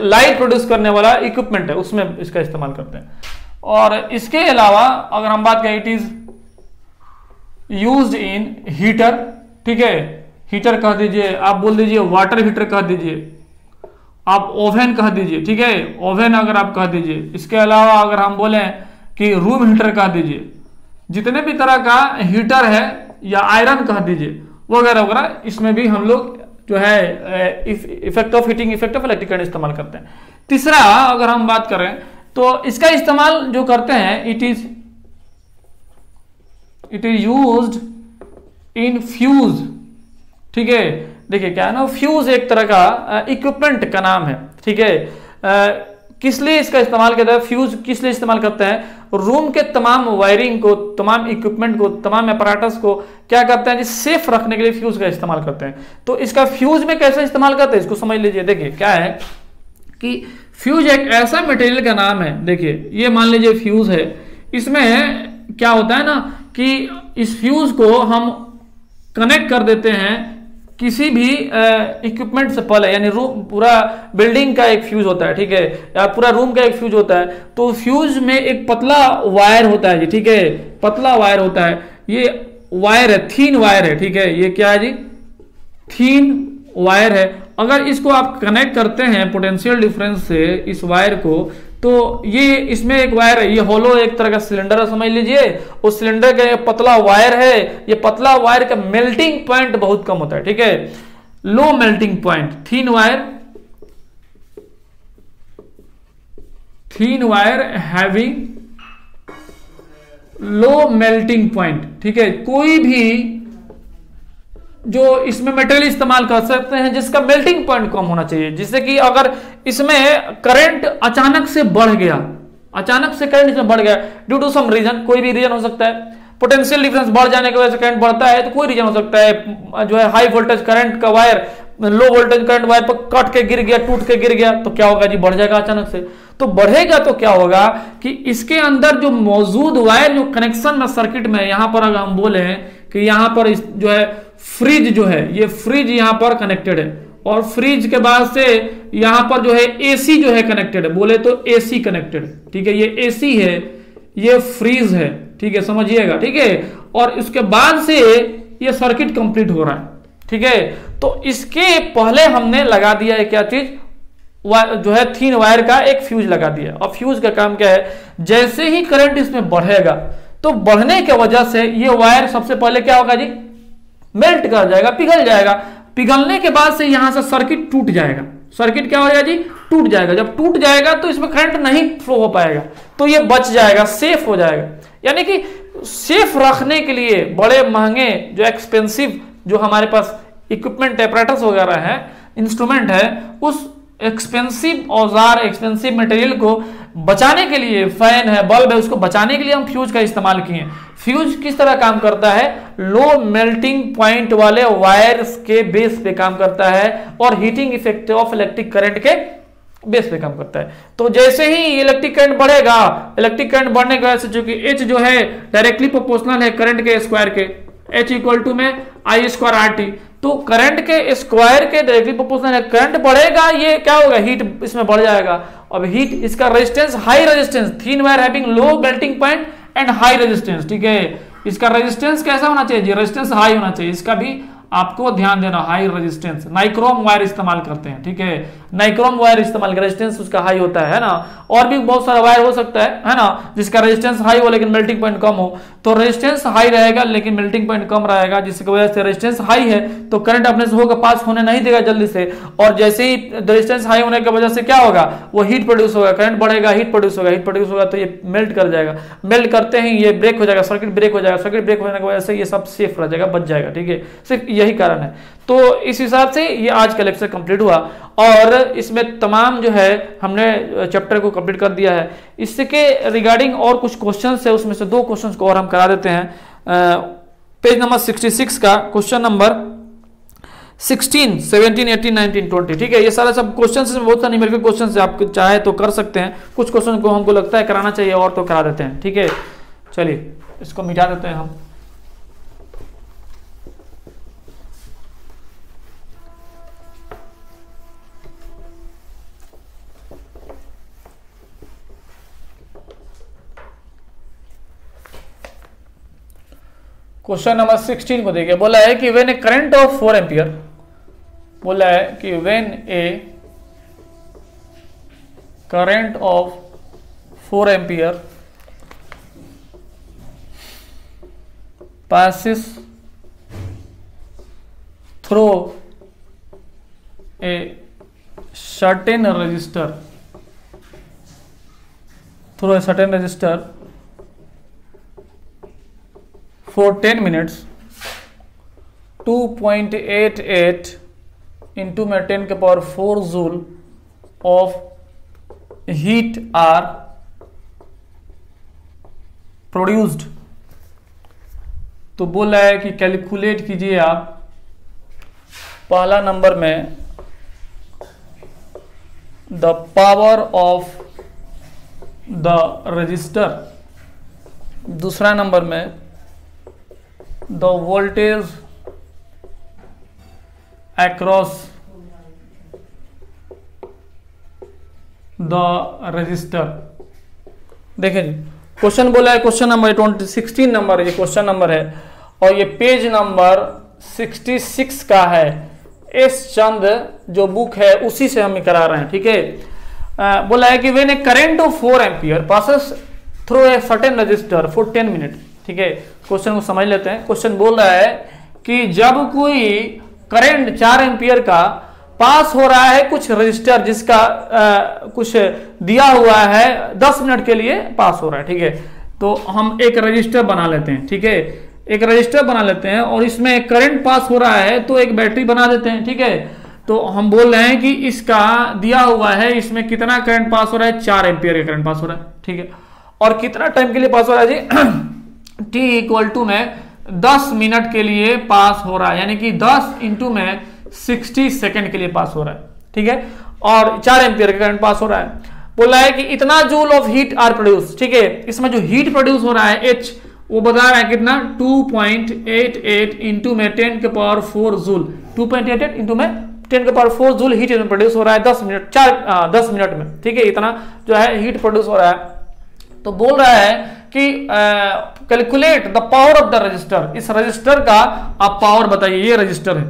लाइट प्रोड्यूस करने वाला इक्विपमेंट है उसमें इसका इस्तेमाल करते हैं। और इसके अलावा अगर हम बात करें, it is used in heater, ठीक है, हीटर कह दीजिए, आप बोल दीजिए वाटर हीटर कह दीजिए, आप ओवन कह दीजिए, ठीक है, ओवन अगर आप कह दीजिए। इसके अलावा अगर हम बोलें कि रूम हीटर कह दीजिए, जितने भी तरह का हीटर है या आयरन कह दीजिए वगैरह वगैरह, इसमें भी हम लोग जो है effect of heating effect of electric current इस्तेमाल करते हैं। तीसरा अगर हम बात करें तो इसका इस्तेमाल जो करते हैं, it is used in fuse, ठीक है। देखिए क्या है ना, फ्यूज एक तरह का इक्विपमेंट का नाम है, ठीक है। किस लिए इसका इस्तेमाल करते हैं, फ्यूज किस लिए इस्तेमाल करते हैं, रूम के तमाम वायरिंग को, तमाम इक्विपमेंट को, तमाम अपैरेटस को क्या करते हैं, सेफ रखने के लिए फ्यूज का इस्तेमाल करते हैं। तो इसका फ्यूज में कैसे इस्तेमाल करते हैं इसको समझ लीजिए। देखिए क्या है कि फ्यूज एक ऐसा मटेरियल का नाम है, देखिए ये मान लीजिए फ्यूज है, इसमें क्या होता है ना कि इस फ्यूज को हम कनेक्ट कर देते हैं किसी भी इक्विपमेंट से पहले, यानी रूम, पूरा बिल्डिंग का एक फ्यूज होता है, ठीक है, या पूरा रूम का एक फ्यूज होता है। तो फ्यूज में एक पतला वायर होता है जी, ठीक है, पतला वायर होता है, ये वायर है, थीन वायर है, ठीक है, ये क्या है जी, थीन वायर है। अगर इसको आप कनेक्ट करते हैं पोटेंशियल डिफरेंस से इस वायर को, तो ये इसमें एक वायर है, ये होलो एक तरह का सिलेंडर है समझ लीजिए, उस सिलेंडर का ये पतला वायर है, ये पतला वायर का मेल्टिंग पॉइंट बहुत कम होता है, ठीक है, लो मेल्टिंग पॉइंट, थीन wire having low melting point, ठीक है, कोई भी जो इसमें मटेरियल इस्तेमाल कर सकते हैं जिसका मेल्टिंग पॉइंट कम होना चाहिए, जिससे कि अगर इसमें करंट अचानक से बढ़ गया, अचानक से करंट इसमें बढ़ गया ड्यू टू सम रीजन, कोई भी रीजन हो सकता है, पोटेंशियल डिफरेंस बढ़ जाने की वजह से करंट बढ़ता है, तो कोई रीजन हो सकता है, जो है हाई वोल्टेज करंट का wire low voltage current wire पर कट के गिर गया, टूट के गिर गया, तो क्या होगा जी, बढ़ जाएगा अचानक से। तो बढ़ेगा तो क्या होगा कि इसके अंदर जो मौजूद वायर जो कनेक्शन में सर्किट में, यहां पर अगर हम बोले कि यहां पर जो है फ्रिज जो है, ये फ्रिज यहां पर कनेक्टेड है, और फ्रिज के बाद से यहां पर जो है एसी जो है कनेक्टेड है, बोले तो एसी कनेक्टेड, ठीक है, ये एसी है, ये फ्रीज है, ठीक है, समझिएगा, ठीक है, और इसके बाद से ये सर्किट कंप्लीट हो रहा है, ठीक है। तो इसके पहले हमने लगा दिया है क्या चीज, जो है थीन वायर का एक फ्यूज लगा दिया, और फ्यूज का काम क्या है, जैसे ही करंट इसमें बढ़ेगा तो बढ़ने की वजह से ये वायर सबसे पहले क्या होगा जी, मेल्ट कर जाएगा, पिघल जाएगा, पिघलने के बाद से यहां से सर्किट टूट जाएगा, सर्किट क्या हो जाएगा जी, टूट जाएगा, जब टूट जाएगा तो इसमें करंट नहीं फ्लो हो पाएगा, तो ये बच जाएगा, सेफ हो जाएगा। यानी कि सेफ रखने के लिए बड़े महंगे जो एक्सपेंसिव जो हमारे पास इक्विपमेंट एपरेटस वगैरह है, इंस्ट्रूमेंट है, उस एक्सपेंसिव औजार एक्सपेंसिव मटेरियल को बचाने के लिए, फैन है, बल्ब है, उसको बचाने के लिए हम फ्यूज का इस्तेमाल किए। फ्यूज किस तरह काम करता है, लो मेल्टिंग पॉइंट वाले वायर्स के बेस पे काम करता है और heating effect of electric current के बेस पे काम करता है। तो जैसे ही इलेक्ट्रिक करंट बढ़ेगा, इलेक्ट्रिक करंट बढ़ने की वजह से चूंकि एच जो है डायरेक्टली प्रोपोर्शनल है करंट के स्क्वायर के, एच इक्वल टू में आई स्क्वायर आर टी, तो करंट के स्क्वायर के डायरेक्टली प्रोपोर्शनल है, करंट बढ़ेगा, ये क्या होगा, हीट इसमें बढ़ जाएगा। अब हीट, इसका resistance high resistance, thin wire having low melting point and high resistance, ठीक है, इसका रेजिस्टेंस कैसा होना चाहिए जी, रेजिस्टेंस हाई होना चाहिए, इसका भी आपको ध्यान देना, हाई रेजिस्टेंस, नाइक्रोम वायर इस्तेमाल करते हैं, ठीक है, नाइक्रोम वायर इस्तेमाल, रेजिस्टेंस उसका हाई होता है ना, और भी बहुत सारा वायर हो सकता है ना, जिसका रेजिस्टेंस हाई हो लेकिन मेल्टिंग पॉइंट कम हो, तो रेजिस्टेंस हाई रहेगा लेकिन मेल्टिंग पॉइंट कम रहेगा, जिसकी वजह से रेजिस्टेंस हाई है तो करंट अपने से होगा, पास होने नहीं देगा जल्दी से, और जैसे ही रेजिस्टेंस हाई होने की वजह से क्या होगा, वो हीट प्रोड्यूस होगा, करंट बढ़ेगा, हीट प्रोड्यूस होगा, हीट प्रोड्यूस होगा तो ये मेल्ट कर जाएगा, मेल्ट करते ही ये ब्रेक हो जाएगा, सर्किट ब्रेक हो जाएगा, सर्किट ब्रेक होने की वजह से ये सब सेफ रह जाएगा, बच जाएगा, ठीक है, सिर्फ यही कारण है। तो इस हिसाब से ये आज का लेक्चर कंप्लीट हुआ, और इसमें तमाम जो है हमने चैप्टर को कंप्लीट कर दिया है। इसके रिगार्डिंग और कुछ क्वेश्चंस है, उसमें से 2 क्वेश्चंस को और हम करा देते हैं। पेज नंबर 66 का क्वेश्चन नंबर 16, 17, 18, 19, 20, ठीक है, ये सारा सब क्वेश्चंस में बहुत सारे न्यूमेरिकल क्वेश्चंस आप चाहे तो कर सकते हैं, कुछ क्वेश्चन को हमको लगता है कराना चाहिए और तो करा देते हैं, ठीक है। चलिए इसको मिटा देते हैं हम। क्वेश्चन नंबर 16 को देखिए, बोला है कि when A current of 4 ampere, बोला है कि when A current of 4 ampere passes through a certain resistor, for 10 minutes, 2.88 into 10 के power 4 joule of heat are produced. तो बोला है कि कैलकुलेट कीजिए आप, पहला नंबर में the power of the register, दूसरा नंबर में the voltage across the register. देखिए जी क्वेश्चन बोला है, क्वेश्चन नंबर 16 नंबर ये क्वेश्चन नंबर है, और ये पेज नंबर 66 का है। एस चंद जो बुक है उसी से हम करा रहे हैं, ठीक है। बोला है कि when A current of 4 ampere passes through a certain register for 10 minute, ठीक है। क्वेश्चन को समझ लेते हैं। क्वेश्चन बोल रहा है कि जब कोई करंट 4 एम्पियर का पास हो रहा है कुछ रजिस्टर जिसका कुछ दिया हुआ है 10 मिनट के लिए पास हो रहा है, ठीक है। तो हम एक रजिस्टर बना लेते हैं, ठीक है। एक रजिस्टर बना लेते हैं और इसमें करंट पास हो रहा है तो एक बैटरी बना देते हैं, ठीक है। तो हम बोल रहे हैं कि इसका दिया हुआ है, इसमें कितना करंट पास हो रहा है, 4 एम्पियर का करंट पास हो रहा है, ठीक है। और कितना टाइम के लिए पास हो रहा है जी टी इक्वल टू में 10 मिनट के लिए पास हो रहा है, यानी कि 10 इंटू में 60 सेकंड के लिए पास हो रहा है, ठीक है। और 4 एम्पियर का करंट पास हो रहा है। बोला है कि इतना joule of heat are produce, ठीक है। इसमें जो हीट प्रोड्यूस हो रहा है H, वो बता रहा है कितना 2.88 इंटू में 10 के पावर 4 जूल, 2.88 इंटू में 10 के पावर 4 जूल हीट प्रोड्यूस हो रहा है 10 मिनट में, ठीक है। इतना जो है हीट प्रोड्यूस हो रहा है। तो बोल रहा है कि calculate the power of the register, इस रजिस्टर का आप पावर बताइए। ये रजिस्टर है,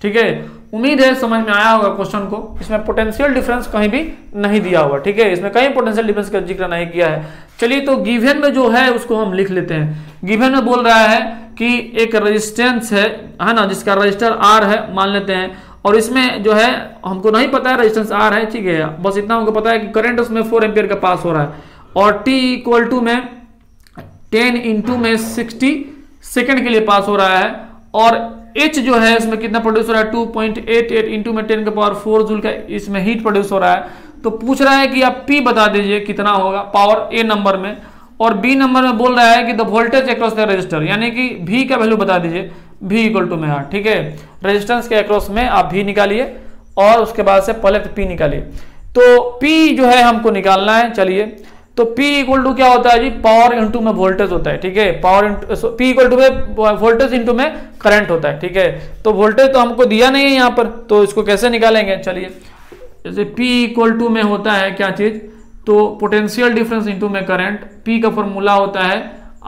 ठीक है। उम्मीद है समझ में आया होगा क्वेश्चन को। इसमें पोटेंशियल डिफरेंस कहीं भी नहीं दिया हुआ, ठीक है। इसमें कहीं पोटेंशियल डिफरेंस का जिक्र नहीं किया है। चलिए तो गिवन में जो है उसको हम लिख लेते हैं। गिवन में बोल रहा है कि एक रेजिस्टेंस है ना, जिसका रजिस्टर R है मान लेते हैं, और इसमें जो है हमको नहीं पता है रेजिस्टेंस R है, ठीक है। बस इतना हमको पता है कि करंट उसमें 4 एम्पियर का पास हो रहा है और T इक्वल टू में 10 इंटू में 60 सेकेंड के लिए पास हो रहा है। और H जो है इसमें कितना प्रोड्यूस हो रहा है, 2.88 इंटू में 10 के पावर 4 जूल का इसमें हीट प्रोड्यूस हो रहा है। तो पूछ रहा है कि आप P बता दीजिए कितना होगा पावर A नंबर में, और B नंबर में बोल रहा है कि the voltage across the register, यानी कि V का वैल्यू बता दीजिए, V इक्वल टू में R, ठीक है। रेजिस्टेंस के अक्रॉस में आप V निकालिए और उसके बाद से पहले P निकालिए। तो P जो है हमको निकालना है। चलिए तो P इक्वल टू क्या होता है जी, पावर इंटू में वोल्टेज होता है, ठीक है। पावर P इक्वल टू में वोल्टेज इंटू में करंट होता है, ठीक है। तो वोल्टेज तो हमको दिया नहीं है यहाँ पर, तो इसको कैसे निकालेंगे। चलिए जैसे P इक्वल टू में होता है क्या चीज, तो पोटेंशियल डिफरेंस इंटू में करंट। P का फॉर्मूला होता है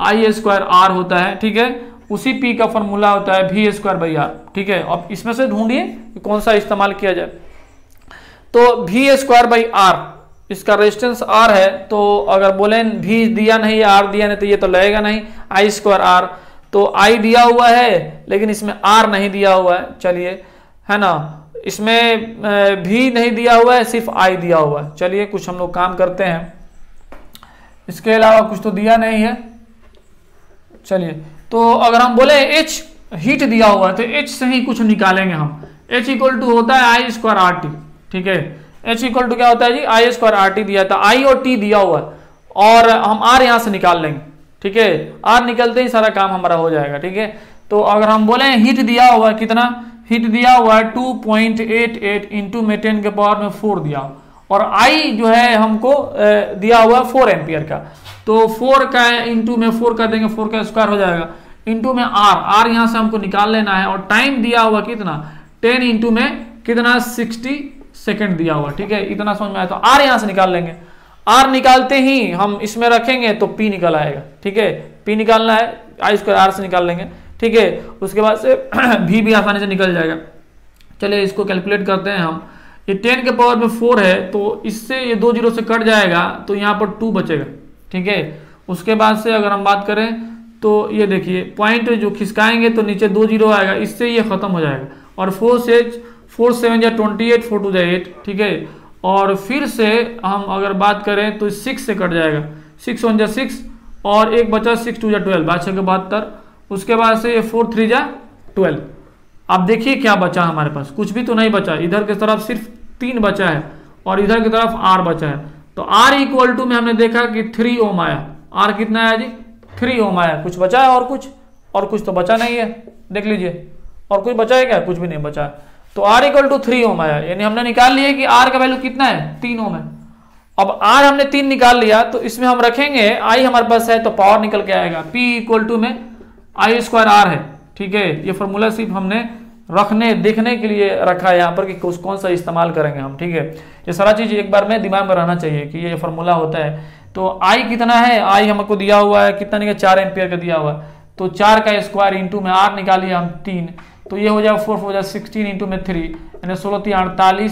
I स्क्वायर R होता है, ठीक है। उसी P का फॉर्मूला होता है V स्क्वायर बाई R, ठीक है। अब इसमें से ढूंढिए कौन सा इस्तेमाल किया जाए। तो V स्क्वायर बाई R, इसका रेजिस्टेंस R है, तो अगर बोले V दिया नहीं R दिया नहीं तो ये तो लगेगा नहीं, I स्क्वायर R। तो I दिया हुआ है लेकिन इसमें R नहीं दिया हुआ है, चलिए, है ना। इसमें V नहीं दिया हुआ है, सिर्फ I दिया हुआ है। चलिए कुछ हम लोग काम करते हैं, इसके अलावा कुछ तो दिया नहीं है। चलिए तो अगर हम बोले H हीट दिया हुआ है तो H से ही कुछ निकालेंगे हम। H इक्वल टू होता है I स्क्वायर RT, ठीक है। H इक्वल टू क्या होता है जी, I स्क्वायर RT दिया था, I और T दिया हुआ है और हम R यहां से निकाल लेंगे, ठीक है। R निकलते ही सारा काम हमारा हो जाएगा, ठीक है। तो अगर हम बोले हीट दिया हुआ है, कितना हीट दिया हुआ है 2.88 इंटू में 10 के पावर में 4 दिया, और I जो है हमको दिया हुआ है 4 एम्पियर का। तो 4 का इंटू में 4 कर देंगे, 4 का स्क्वायर हो जाएगा, इंटू में R यहां से हमको निकाल लेना है। और टाइम दिया हुआ कितना, 10 इंटू में कितना 60 सेकंड दिया हुआ, ठीक है। इतना समझ में आया। तो R यहां से निकाल लेंगे। R निकालते ही हम इसमें रखेंगे तो P निकल आएगा, ठीक है। P निकालना है, I स्क्वायर R से निकाल लेंगे, ठीक है। उसके बाद से V भी आसानी से निकल जाएगा। चलिए इसको कैलकुलेट करते हैं हम। ये 10 के पावर में 4 है, तो इससे ये 2 जीरो से कट जाएगा, तो यहाँ पर 2 बचेगा, ठीक है। उसके बाद से अगर हम बात करें तो ये देखिए पॉइंट जो खिसकाएंगे तो नीचे 2 जीरो आएगा, इससे ये खत्म हो जाएगा। और 4 से 4 7 या 28, 4 2 8, ठीक है। और फिर से हम अगर बात करें तो 6 से कट जाएगा, 6 1 जा 6 और एक बचा 6 2 जा 12, 12 के 72। उसके बाद से ये 4 3 जा 12। अब देखिए क्या बचा हमारे पास, कुछ भी तो नहीं बचा। इधर की तरफ सिर्फ 3 बचा है और इधर की तरफ R बचा है। तो R इक्वल टू में हमने देखा कि 3 ओम आया। R कितना आया जी, 3 ओम आया। कुछ बचा है और कुछ तो बचा नहीं है, देख लीजिए। और कुछ बचा है क्या, कुछ भी नहीं बचा है। तो R इक्वल टू 3 ओम आया, यानी हमने निकाल लिया कि R का वैल्यू कितना है, 3 ओम है। अब R हमने 3 निकाल लिया, तो इसमें हम रखेंगे I हमारे पास है, तो पावर निकल के आएगा P इक्वल टू में I स्क्वायर R है, ठीक है। ये फॉर्मूला सिर्फ हमने रखने देखने के लिए रखा है यहाँ पर कि कौन सा इस्तेमाल करेंगे हम, ठीक है। ये सारा चीज एक बार में दिमाग में रहना चाहिए कि ये फॉर्मूला होता है। तो I कितना है, I हमको दिया हुआ है कितना, नहीं 4 एम्पियर का दिया हुआ है। तो 4 का स्क्वायर इंटू में R निकालिए हम 3, तो ये हो जाएगा 4 हो जाएगा 16 इंटू में 3 यानी 16 3 48,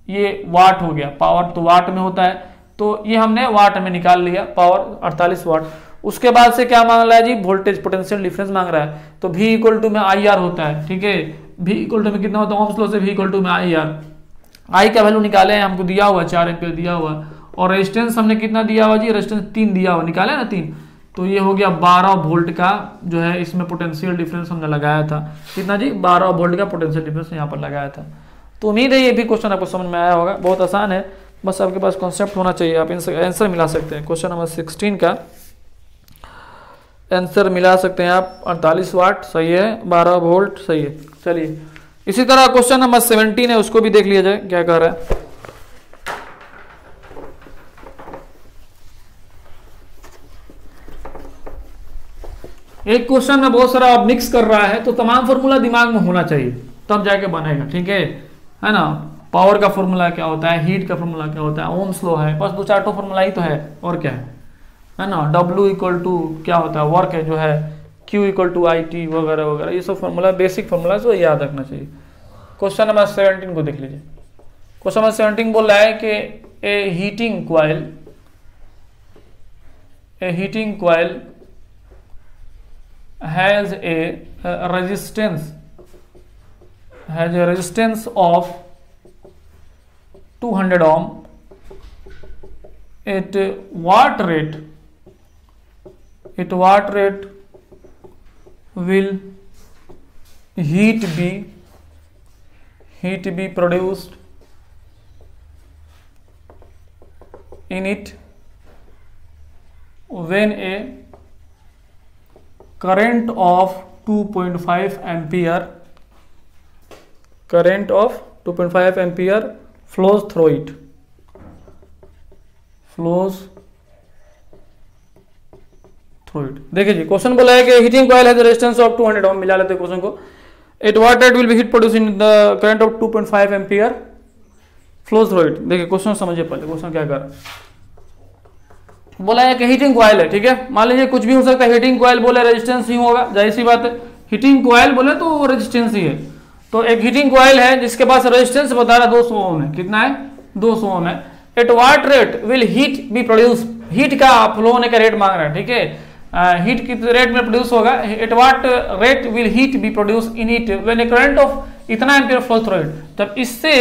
ये वाट हो गया। पावर तो वाट में होता है, तो ये हमने वाट में निकाल लिया, पावर 48 वाट। उसके बाद से क्या मांग रहा है जी, वोल्टेज पोटेंशियल डिफरेंस मांग रहा है, तो V इक्वल टू में IR होता है, ठीक है। V इक्वल टू में कितना होता है, ओम्स लॉ से V इक्वल टू में IR। I का वैल्यू निकाले हैं, हमको दिया हुआ 4 एम्पीयर दिया हुआ, और रेजिस्टेंस हमने कितना दिया हुआ जी, रेजिस्टेंस 3 दिया हुआ, निकाले ना 3, तो ये हो गया 12 वोल्ट का जो है इसमें पोटेंशियल डिफरेंस हमने लगाया था। कितना जी, 12 वोल्ट का पोटेंशियल डिफरेंस यहाँ पर लगाया था। तो उम्मीद है ये भी क्वेश्चन आपको समझ में आया होगा, बहुत आसान है, बस आपके पास कॉन्सेप्ट होना चाहिए, आप इनसे आंसर मिला सकते हैं। क्वेश्चन नंबर 16 का आंसर मिला सकते हैं आप, 48 वाट सही है, 12 वोल्ट सही है। चलिए इसी तरह क्वेश्चन नंबर 17 है, उसको भी देख लिया जाए क्या कह रहा है। एक क्वेश्चन में बहुत सारा मिक्स कर रहा है, तो तमाम फॉर्मूला दिमाग में होना चाहिए तब जाके बनेगा, ठीक है ना। पावर का फॉर्मूला क्या होता है, हीट का फॉर्मूला क्या होता है, ओम्स लॉ है, बस 2-4 फॉर्मूला ही तो है, और क्या है ना। W इक्वल टू क्या होता है, वर्क है जो है, Q इक्वल टू IT वगैरह वगैरह, ये सब फॉर्मूला बेसिक फॉर्मूला जो याद रखना चाहिए। क्वेश्चन नंबर 17 को देख लीजिए। क्वेश्चन नंबर 17 बोल रहा है कि a heating coil has a resistance of 200 ohm at what rate will heat be produced in it when a current of 2.5 ampere flows through it, देखिए जी क्वेश्चन बोला है कि heating coil has resistance of 200 ओम, मिला लेते हैं question को। At what rate will be heat produce in the current of 2.5 ampere flows through it. देखिए क्वेश्चन समझिए पहले, क्वेश्चन क्या कर रहा है। बोला है कि हीटिंग कॉइल है, ठीक है, मान लीजिए कुछ भी हो सकता है, हीटिंग कॉइल बोले रेजिस्टेंस ही होगा, जाहिर सी बात है, हीटिंग कॉइल बोले तो वो रेजिस्टेंस ही है। तो एक हीटिंग कॉइल है जिसके पास रेजिस्टेंस बता रहा 200 ओम है, कितना है 200 ओम है। At what rate will heat B produce, heat का फ्लो होने का रेट मांग रहा है, ठीक है, हीट किस रेट में प्रोड्यूस होगा। At what rate will heat B produce in it when A current of इतना एम्पीयर फ्लो थ्रू इट, जब इससे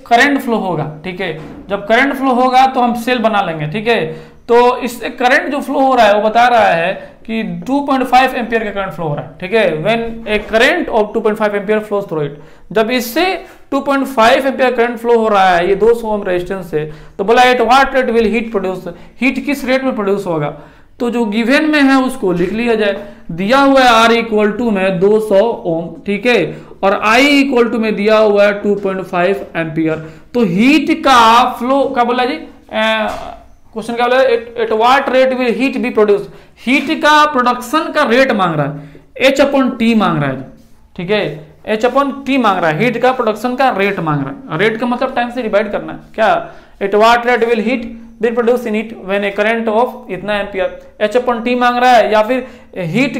करंट फ्लो होगा, ठीक है, जब करंट फ्लो होगा तो हम सेल बना लेंगे, ठीक है। तो इससे करंट जो फ्लो हो रहा है वो बता रहा है कि 2.5 एम्पीयर का करंट फ्लो हो रहा है, ठीक है, when A current of 2.5 ampere flows through it, जब इससे 2.5 एम्पीयर करंट फ्लो हो रहा है, ये 200 ओम रेजिस्टेंस से, तो बोला at what rate will heat produce, heat किस रेट में प्रोड्यूस होगा। तो जो गिवन में है उसको लिख लिया जाए, दिया हुआ है R इक्वल टू में 200 ओम, ठीक है, और I इक्वल टू में दिया हुआ है 2.5 एम्पीयर। तो हीट का फ्लो क्या बोला जी, क्वेश्चन क्या बोला, at what rate will heat B produce, heat का प्रोडक्शन का रेट मांग रहा है, H/T मांग रहा है, ठीक है, H/T मांग रहा है, हीट का प्रोडक्शन का रेट मांग रहा है। रेट का मतलब टाइम से डिवाइड करना है, क्या, at what rate will heat B produce in it when A current of इतना एम्पीयर, H/T मांग रहा है, या फिर हीट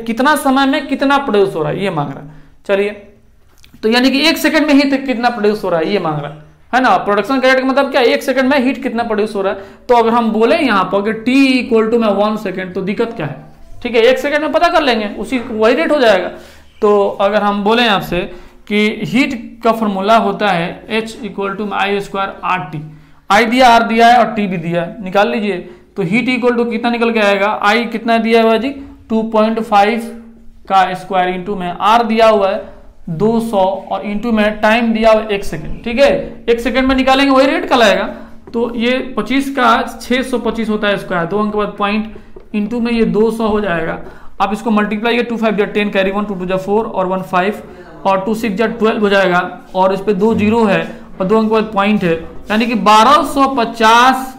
कितना समय में कितना प्रोड्यूस हो रहा है ये मांग रहा है। चलिए, तो यानी कि 1 सेकंड में हीट कितना प्रोड्यूस हो रहा है ये मांग रहा है ना। प्रोडक्शन का रेट का मतलब क्या, 1 सेकंड में हीट कितना प्रोड्यूस हो रहा है। तो अगर हम बोले यहाँ पर कि T इक्वल टू में 1 सेकंड, तो दिक्कत क्या है, ठीक है, 1 सेकंड में पता कर लेंगे, उसी वही रेट हो जाएगा। तो अगर हम बोले आपसे कि हीट का फॉर्मूला होता है H equal to I square RT, I दिया, R दिया है और T भी दिया है, निकाल लीजिए। तो हीट इक्वल टू कितना निकल के आएगा, I कितना दिया हुआ है जी 2.5 का स्क्वायर इंटू में R दिया हुआ है 200 और इंटू में टाइम दिया हुआ 1 सेकंड, ठीक है, 1 सेकंड में निकालेंगे वही रेट का लाएगा। तो ये 25 का 625 होता है स्क्वायर, 2 अंक के बाद पॉइंट इंटू में ये 200 हो जाएगा। आप इसको मल्टीप्लाई 2 5 जा 10 कैरी 1 2 2 जा 4 और 1 5 और 2 6 जा 12 हो जाएगा, और इस पे 2 जीरो है और 2 अंक के बाद पॉइंट है, यानी कि 1250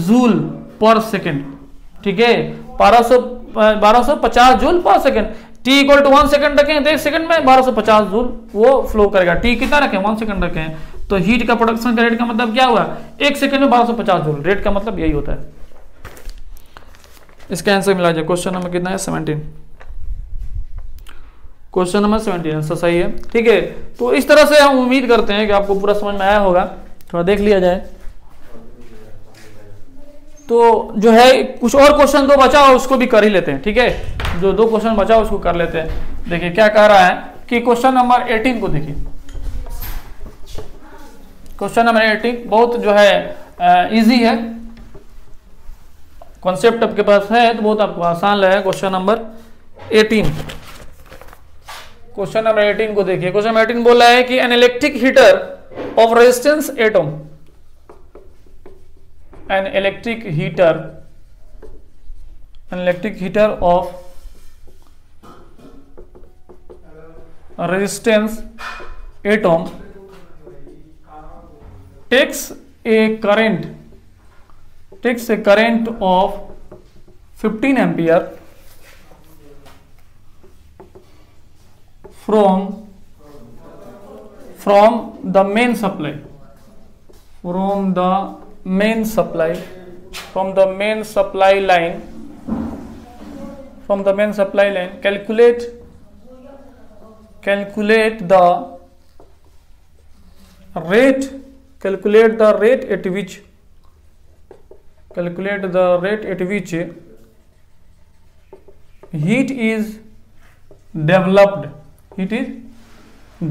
जूल पर सेकेंड, ठीक है, 1250 joule per second. T equal to 1 second रखें तो 1 सेकंड में 1250 जूल वो फ्लो करेगा। T कितना रखें, 1 सेकंड रखें, तो हीट का प्रोडक्शन का रेट का मतलब क्या हुआ, 1 सेकंड में 1250 जूल, रेट का मतलब यही होता है। इसका आंसर मिला जाए, क्वेश्चन नंबर कितना है 17। क्वेश्चन नंबर 17 आंसर सही है। ठीक है, तो इस तरह से हम उम्मीद करते हैं कि आपको पूरा समझ में आया होगा। थोड़ा देख लिया जाए तो जो है कुछ और क्वेश्चन दो बचा हो उसको भी कर ही लेते हैं। ठीक है, जो 2 क्वेश्चन बचा हो उसको कर लेते हैं। देखिए क्या कह रहा है कि क्वेश्चन नंबर 18 को देखिए। क्वेश्चन नंबर 18 बहुत जो है इजी है, कॉन्सेप्ट आपके पास है तो बहुत आपको आसान लगेगा। क्वेश्चन नंबर 18, क्वेश्चन नंबर 18 को देखिए। क्वेश्चन नंबर 18 बोल रहा है कि an electric heater of resistance atom, an electric heater of resistance atom takes a current of 15 ampere from the main supply, from the main supply line, calculate the rate at which heat is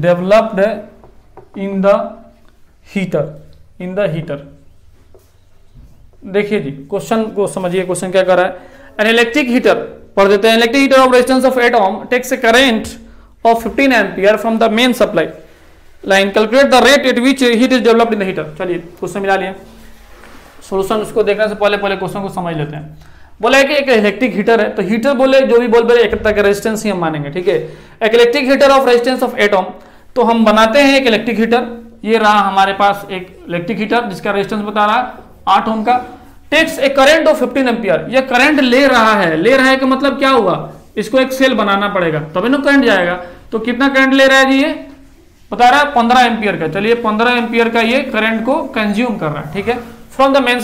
developed in the heater। देखिए जी question को समझिए, question क्या कर रहा है। An electric heater पढ़ देते हैं। Electric heater of resistance of eight ohm takes a current of 15 ampere from the main supply line, calculate the rate at which heat is developed in the heater. चलिए question मिला लिए, solution उसको देखने से पहले क्वेश्चन को समझ लेते हैं। बोला है कि एक इलेक्ट्रिक हीटर है, तो हीटर बोले जो भी बोल एक तरह का रेजिस्टेंस ही हम मानेंगे। ठीक है, एक electric heater of resistance of atom, तो हम बनाते हैं एक इलेक्ट्रिक हीटर। ये रहा हमारे पास एक इलेक्ट्रिक हीटर जिसका रेजिस्टेंस बता रहा है 8 ओम का। Takes a current of 15 ampere, ये करंट ले रहा है का मतलब क्या हुआ, इसको एक सेल बनाना पड़ेगा तभी ना करंट जाएगा। तो कितना करंट ले रहा है जी, ये बता रहा है 15 एम्पियर का। चलिए 15 एम्पियर का ये करंट को कंज्यूम कर रहा है। ठीक है, फ्रॉम द मेन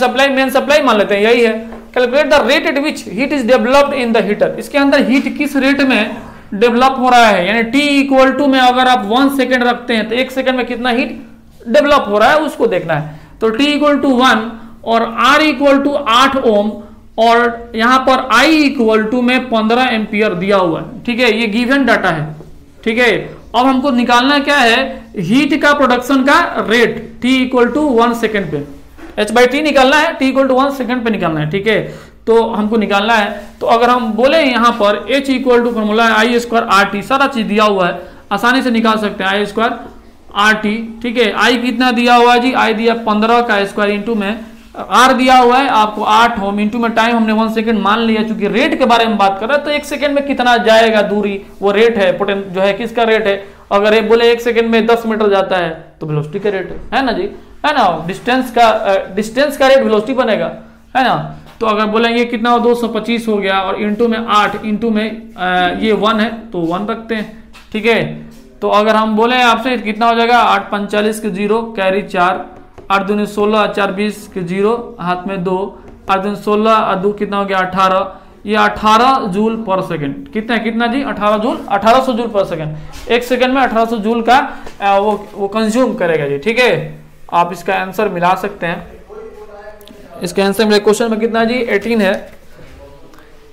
सप्लाई मान लेते हैं यही है। Calculate the rate at which heat is developed in the heater, इसके अंदर हीट किस रेट में डेवलप हो रहा है, यानी T इक्वल टू में अगर आप 1 सेकेंड रखते हैं तो 1 सेकेंड में कितना हीट डेवलप हो रहा है उसको देखना है। तो T इक्वल टू 1 और R इक्वल टू 8 ओम और यहां पर I इक्वल टू में 15 एम्पियर दिया हुआ है। ठीक है, ये गिवन डाटा है। ठीक है, अब हमको निकालना क्या है, हीट का प्रोडक्शन का rate T equal to 1 second पे, H/T निकालना है, T इक्वल टू 1 सेकेंड पे निकालना है। ठीक है, तो हमको निकालना है। तो अगर हम बोले यहाँ पर H इक्वल टू फॉर्मूला है I स्क्वायर RT, सारा चीज दिया हुआ है, आसानी से निकाल सकते हैं I स्क्वायर RT। ठीक है, I कितना दिया हुआ है जी, I दिया 15 का स्क्वायर इंटू में R दिया हुआ है आपको 8 ओम, इंटू में टाइम हमने 1 सेकेंड मान लिया, चूंकि रेट के बारे में बात कर रहे हैं तो 1 सेकेंड में कितना जाएगा दूरी, वो रेट है, जो है किसका रेट है। अगर ये बोले 1 सेकेंड में 10 मीटर जाता है तो वेलोसिटी का रेट है ना जी, है ना, डिस्टेंस का रेट वेलोसिटी बनेगा, है ना। तो अगर बोलेंगे कितना हो, 225 हो गया और इंटू में 8 इंटू में ये 1 है तो 1 रखते हैं। ठीक है, तो अगर हम बोले आपसे कितना हो जाएगा, 8 45 के 0 कैरी 4, 8 दूनी 16, 4 20 के 0 हाथ में 2, 8 दूनी 16 और 2 कितना हो गया 18, ये 18 जूल पर सेकंड। कितना जी 18 जूल, 1800 जूल पर सेकंड। 1 सेकंड में 1800 जूल का वो कंज्यूम करेगा जी। ठीक है, आप इसका आंसर मिला सकते हैं। इसका आंसर मेरे क्वेश्चन में कितना जी 18 है,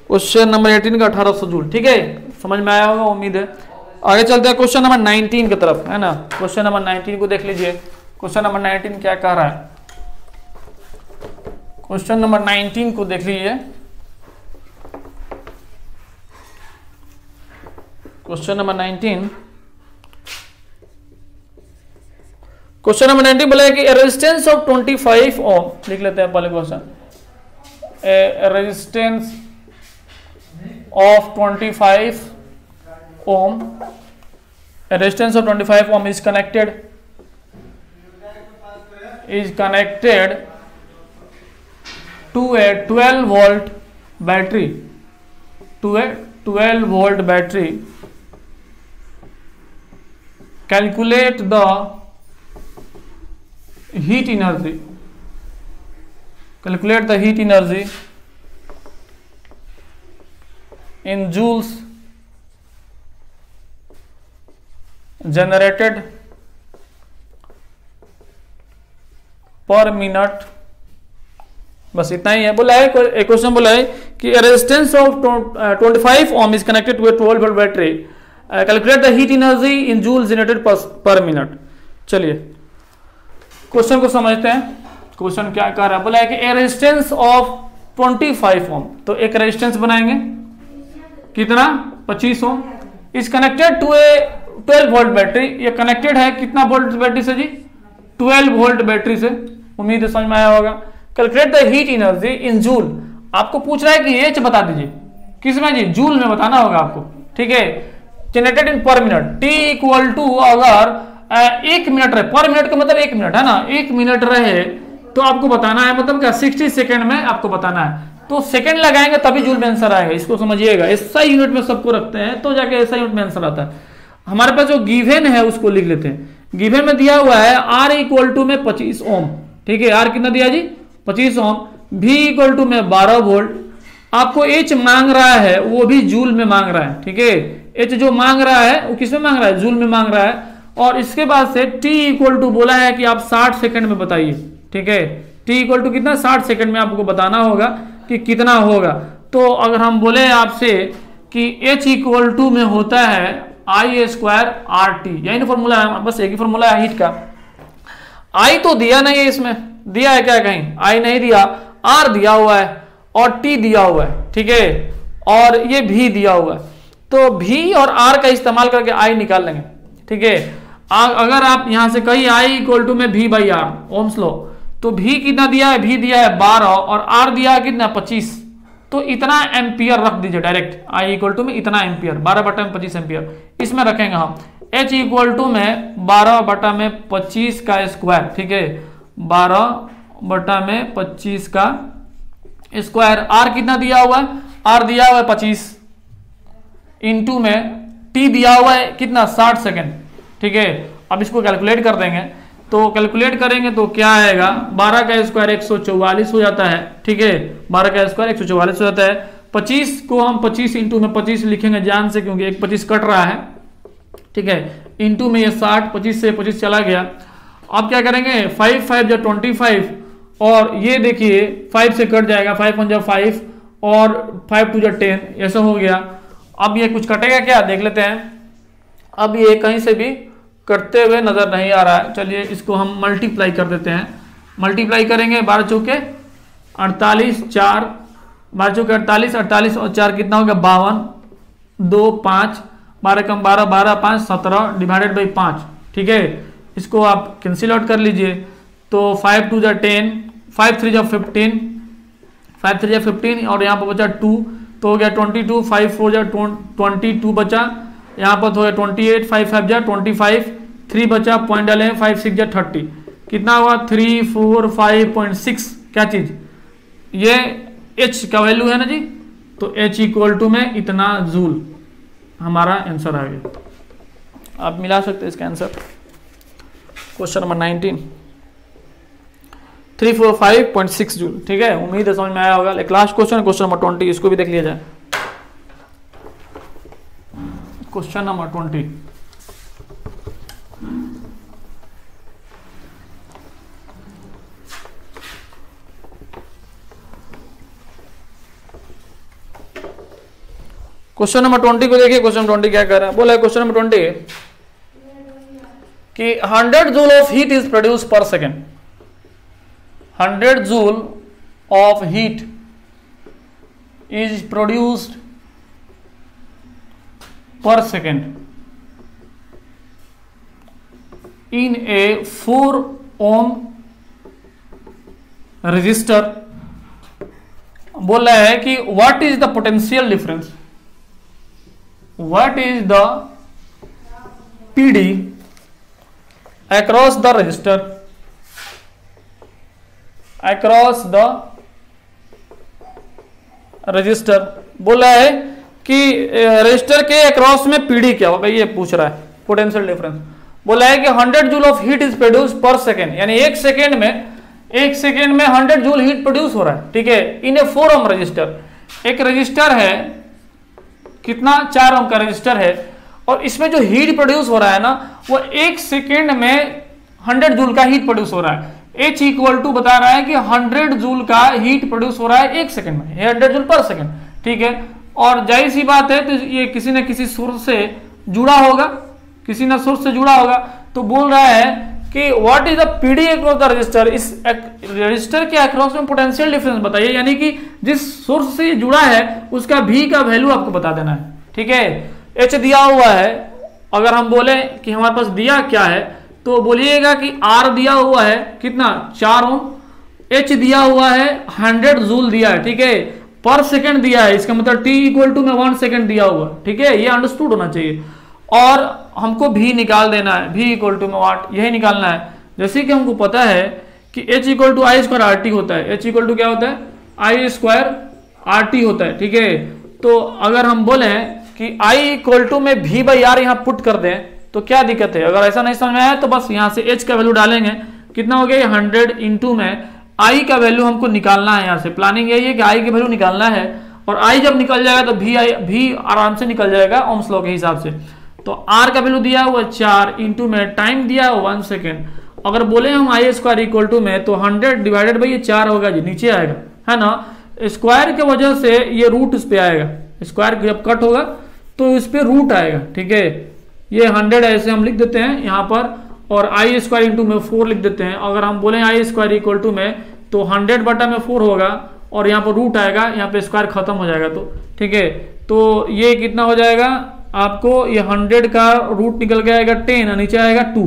क्वेश्चन नंबर 18 का 1800 जूल। ठीक है, समझ में आया होगा उम्मीद है। आगे चलते हैं क्वेश्चन नंबर 19 की तरफ, है ना। क्वेश्चन नंबर 19 को देख लीजिए। क्वेश्चन नंबर 19 क्या कह रहा है, क्वेश्चन नंबर 19 को देख लीजिए। क्वेश्चन नंबर 19, क्वेश्चन नंबर 19 बोला है कि रेजिस्टेंस ऑफ 25 ओम, लिख लेते हैं पहले question. Resistance of 25 ohm, resistance of 25 ohm is connected to a 12 volt battery, calculate the heat energy, in joules generated per minute, बस इतना ही है। बोला है एक क्वेश्चन बोला है कि resistance of 25 ohm is connected to a 12 volt battery, calculate the heat energy in joule generated per minute. चलिए क्वेश्चन को समझते हैं। क्वेश्चन क्या कर रहा है, बोला है कि ए रेजिस्टेंस ऑफ 25 ओम, तो एक रेजिस्टेंस बनाएंगे कितना 25 ohm, is connected to a 12 volt battery. ये कनेक्टेड है कितना वोल्ट बैटरी से जी, 12 वोल्ट बैटरी से। उम्मीद है समझ में आया होगा। Calculate the heat energy in joule, आपको पूछ रहा है कि एच बता दीजिए, किसमें जी, जूल में बताना होगा आपको, ठीक है। जनरेटेड इन पर मिनट, टी इक्वल टू अगर 1 मिनट रहे, पर मिनट का मतलब 1 मिनट है ना, 1 मिनट रहे तो आपको बताना है, मतलब क्या 60 सेकेंड में आपको बताना है। तो सेकंड लगाएंगे तभी जूल में आंसर आएगा, इसको समझिएगा। ऐसा यूनिट में सबको रखते हैं तो जाके ऐसा यूनिट में आंसर आता है। हमारे पास जो गिवन है उसको लिख लेते हैं। गिवन में दिया हुआ है R इक्वल टू में 25 ओम, ठीक है। R कितना दिया जी 25 ओम, V इक्वल टू में 12 वोल्ट। आपको H मांग रहा है, वो भी जूल में मांग रहा है, ठीक है। H जो मांग रहा है वो किस में मांग रहा है, जूल में मांग रहा है। और इसके बाद से T इक्वल टू बोला है कि आप 60 सेकंड में बताइए, ठीक है। T इक्वल टू कितना 60 सेकंड में आपको बताना होगा कि कितना होगा। तो अगर हम बोले आपसे कि H इक्वल टू में होता है I स्क्वायर RT, यही फॉर्मूला है, बस एक ही फॉर्मूला है हीट का। I तो दिया नहीं है, इसमें दिया है क्या, कहीं I नहीं दिया, R दिया हुआ है और T दिया हुआ है, ठीक है। और ये V दिया हुआ है, तो V और R का इस्तेमाल करके I निकाल लेंगे, ठीक है। अगर आप यहां से कहीं I इक्वल टू में V बाई R ओम्स लो, तो V कितना दिया है, V दिया है 12 और R दिया है कितना 25, तो इतना एम्पियर रख दीजिए डायरेक्ट। I इक्वल टू में इतना एम्पियर, 12 बटा में 25 एम्पियर इसमें रखेंगे हम। H इक्वल टू में 12 बटा में 25 का स्क्वायर, ठीक है, 12 बटा में 25 का स्क्वायर। R कितना दिया हुआ है, R दिया हुआ है 25, इंटू में T दिया हुआ है कितना 60 सेकेंड, ठीक है। अब इसको कैलकुलेट कर देंगे, तो कैलकुलेट करेंगे तो क्या आएगा, 12 का स्क्वायर 144 हो जाता है, ठीक है। 12 का स्क्वायर 144 हो जाता है। 25 को हम 25 इंटू में 25 लिखेंगे जान से, क्योंकि एक 25 कट रहा है, ठीक है। इंटू में ये 60, 25 से 25 चला गया। अब क्या करेंगे, 5 5 जा 25 और ये देखिए 5 से कट जाएगा, 5 1 जा 5 और 5 2 जा 10, ऐसा हो गया। अब ये कुछ कटेगा क्या, देख लेते हैं। अब ये कहीं से भी कटते हुए नजर नहीं आ रहा है। चलिए इसको हम मल्टीप्लाई कर देते हैं। मल्टीप्लाई करेंगे 12 चौके 48, 4 12 चौके 48, 48 और 4 कितना हो गया 52, 2 5, 12 कम 12, 12 5 17 डिवाइडेड बाई 5, ठीक है। इसको आप कैंसिल आउट कर लीजिए, तो 5 2 जा 10, 5 3 जा 15, 5 3 जा 15 और यहाँ पर बचा 2, तो हो गया 22, 5 4 जा 22 बचा, यहाँ पर हो गया 28, 5 5 जा 25, 3 बचा, पॉइंट डाले 5 6 जा 30, कितना हुआ 345.6। क्या चीज, ये H का वैल्यू है ना जी, तो H इक्वल टू में इतना जूल, हमारा आंसर आ गया। आप मिला सकते हैं इसका आंसर। क्वेश्चन नंबर 19, 345.6 जूल, ठीक है। उम्मीद है समझ में आया होगा। लास्ट क्वेश्चन, क्वेश्चन नंबर 20, इसको भी देख लिया जाए। क्वेश्चन नंबर 20, क्वेश्चन नंबर 20 को देखिए। क्वेश्चन 20 क्या कर रहा है, बोला है क्वेश्चन नंबर 20 कि 100 joule of heat is produce per second. 100 joule of heat is produced per second in a 4 ohm resistor। बोल रहा है कि what is the potential difference, what is the PD across the resistor, across the resistor। बोला है कि register के across में PD क्या होगा, ये पूछ रहा है पोटेंशियल डिफरेंस। बोला है कि 100 joule of heat is produce per second, यानी एक सेकेंड में 100 जूल हीट प्रोड्यूस हो रहा है, ठीक है। इन ए 4 ओम रजिस्टर, एक रजिस्टर है कितना 4 ओम का रजिस्टर है और इसमें जो हीट प्रोड्यूस हो रहा है ना वो 1 सेकेंड में 100 जूल का हीट प्रोड्यूस हो रहा है। H इक्वल टू बता रहा है कि 100 जूल का हीट प्रोड्यूस हो रहा है 1 सेकेंड में, 100 जूल पर सेकेंड, ठीक है। और जाहिर सी बात है तो ये किसी न किसी सोर्स से जुड़ा होगा, किसी न सोर्स से जुड़ा होगा। तो बोल रहा है कि what is the PD across the register, इस रजिस्टर के अक्रॉस में पोटेंशियल डिफरेंस बताइए, यानी कि जिस सोर्स से जुड़ा है उसका भी का वैल्यू आपको बता देना है, ठीक है। H दिया हुआ है, अगर हम बोले कि हमारे पास दिया क्या है तो बोलिएगा कि R दिया हुआ है कितना 4 ओम, H दिया हुआ है 100 जूल दिया है, ठीक है, पर सेकंड दिया है, इसका मतलब T इक्वल टू में 1 सेकंड दिया हुआ, ठीक है, ये अंडरस्टूड होना चाहिए। और हमको भी निकाल देना है, भी इक्वल टू में वाट, यही निकालना है। जैसे कि हमको पता है कि H equal to I square R T होता है, H इक्वल टू क्या होता है आई स्क्वायर आर टी होता है, ठीक है। तो अगर हम बोले कि I इक्वल टू में भी बाई आर यहाँ पुट कर दें तो क्या दिक्कत है, अगर ऐसा नहीं समझ में आया तो बस यहाँ से H का वैल्यू डालेंगे, कितना हो गया 100 इंटू में I का वैल्यू हमको निकालना है। यहाँ से प्लानिंग यही है कि I की वैल्यू निकालना है, और I जब निकल जाएगा तो भी आराम से निकल जाएगा ओम्स लॉ के हिसाब से। तो R का वैल्यू दिया हुआ 4 इंटू में टाइम दिया हुआ 1 सेकेंड। अगर बोले हम आई स्क्वायर इक्वल टू में तो 100 डिवाइडेड बाई ये 4 होगा जी, नीचे आएगा, है ना। स्क्वायर की वजह से ये रूट इस पे आएगा, स्क्वायर जब कट होगा तो इस पे रूट आएगा, ठीक है। ये 100 ऐसे हम लिख देते हैं यहाँ पर, और आई स्क्वायर इंटू में 4 लिख देते हैं। अगर हम बोले आई स्क्वायर इक्वल टू में तो 100 बटा में 4 होगा, और यहाँ पर रूट आएगा, यहाँ पे स्क्वायर खत्म हो जाएगा, तो ठीक है। तो ये कितना हो जाएगा आपको, ये 100 का रूट निकल के आएगा 10, नीचे आएगा 2,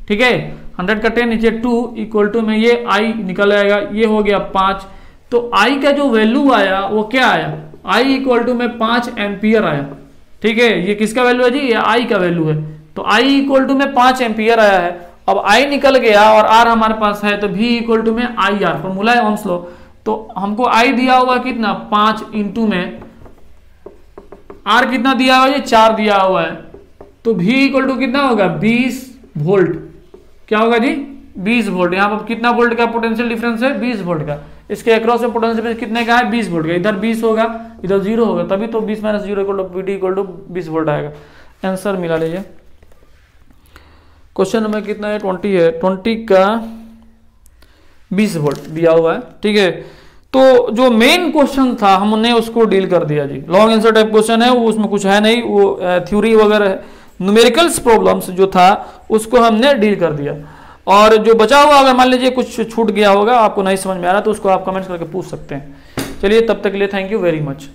ठीक है। 100 का 10 नीचे 2 इक्वल टू में ये आई निकल आएगा, ये हो गया 5। तो आई का जो वैल्यू आया वो क्या आया, आई इक्वल टू में 5 एम्पियर आया, ठीक है। ये किसका वैल्यू है जी, ये आई का वैल्यू है। तो आई इक्वल टू में 5 एम्पियर आया है। अब आई निकल गया और आर हमारे पास है, तो भी इक्वल टू में आई आर, फॉर्मूला है ओम्स लॉ। तो हमको आई दिया हुआ कितना 5 इंटू में आर कितना दिया हुआ है, 4 दिया हुआ है। तो भी इक्वल टू कितना होगा 20 वोल्ट, क्या होगा जी 20 वोल्ट। यहाँ पर कितना वोल्ट का पोटेंशियल डिफरेंस है 20 वोल्ट का। इसके अक्रॉस में पोटेंशियल कितने का है 20 वोल्ट का, इधर 20 होगा इधर 0 होगा, तभी तो 20 minus 0 equal to PT equal to 20 volt आएगा। आंसर मिला लीजिए। क्वेश्चन नंबर कितना है 20 है, 20 का 20 वोल्ट दिया हुआ है, ठीक है। तो जो मेन क्वेश्चन था हमने उसको डील कर दिया जी, लॉन्ग आंसर टाइप क्वेश्चन है वो, उसमें कुछ है नहीं, वो थ्योरी वगैरह न्यूमेरिकल्स प्रॉब्लम्स जो था उसको हमने डील कर दिया। और जो बचा हुआ अगर मान लीजिए कुछ छूट गया होगा, आपको नहीं समझ में आ रहा तो उसको आप कमेंट्स करके पूछ सकते हैं। चलिए तब तक के लिए थैंक यू वेरी मच।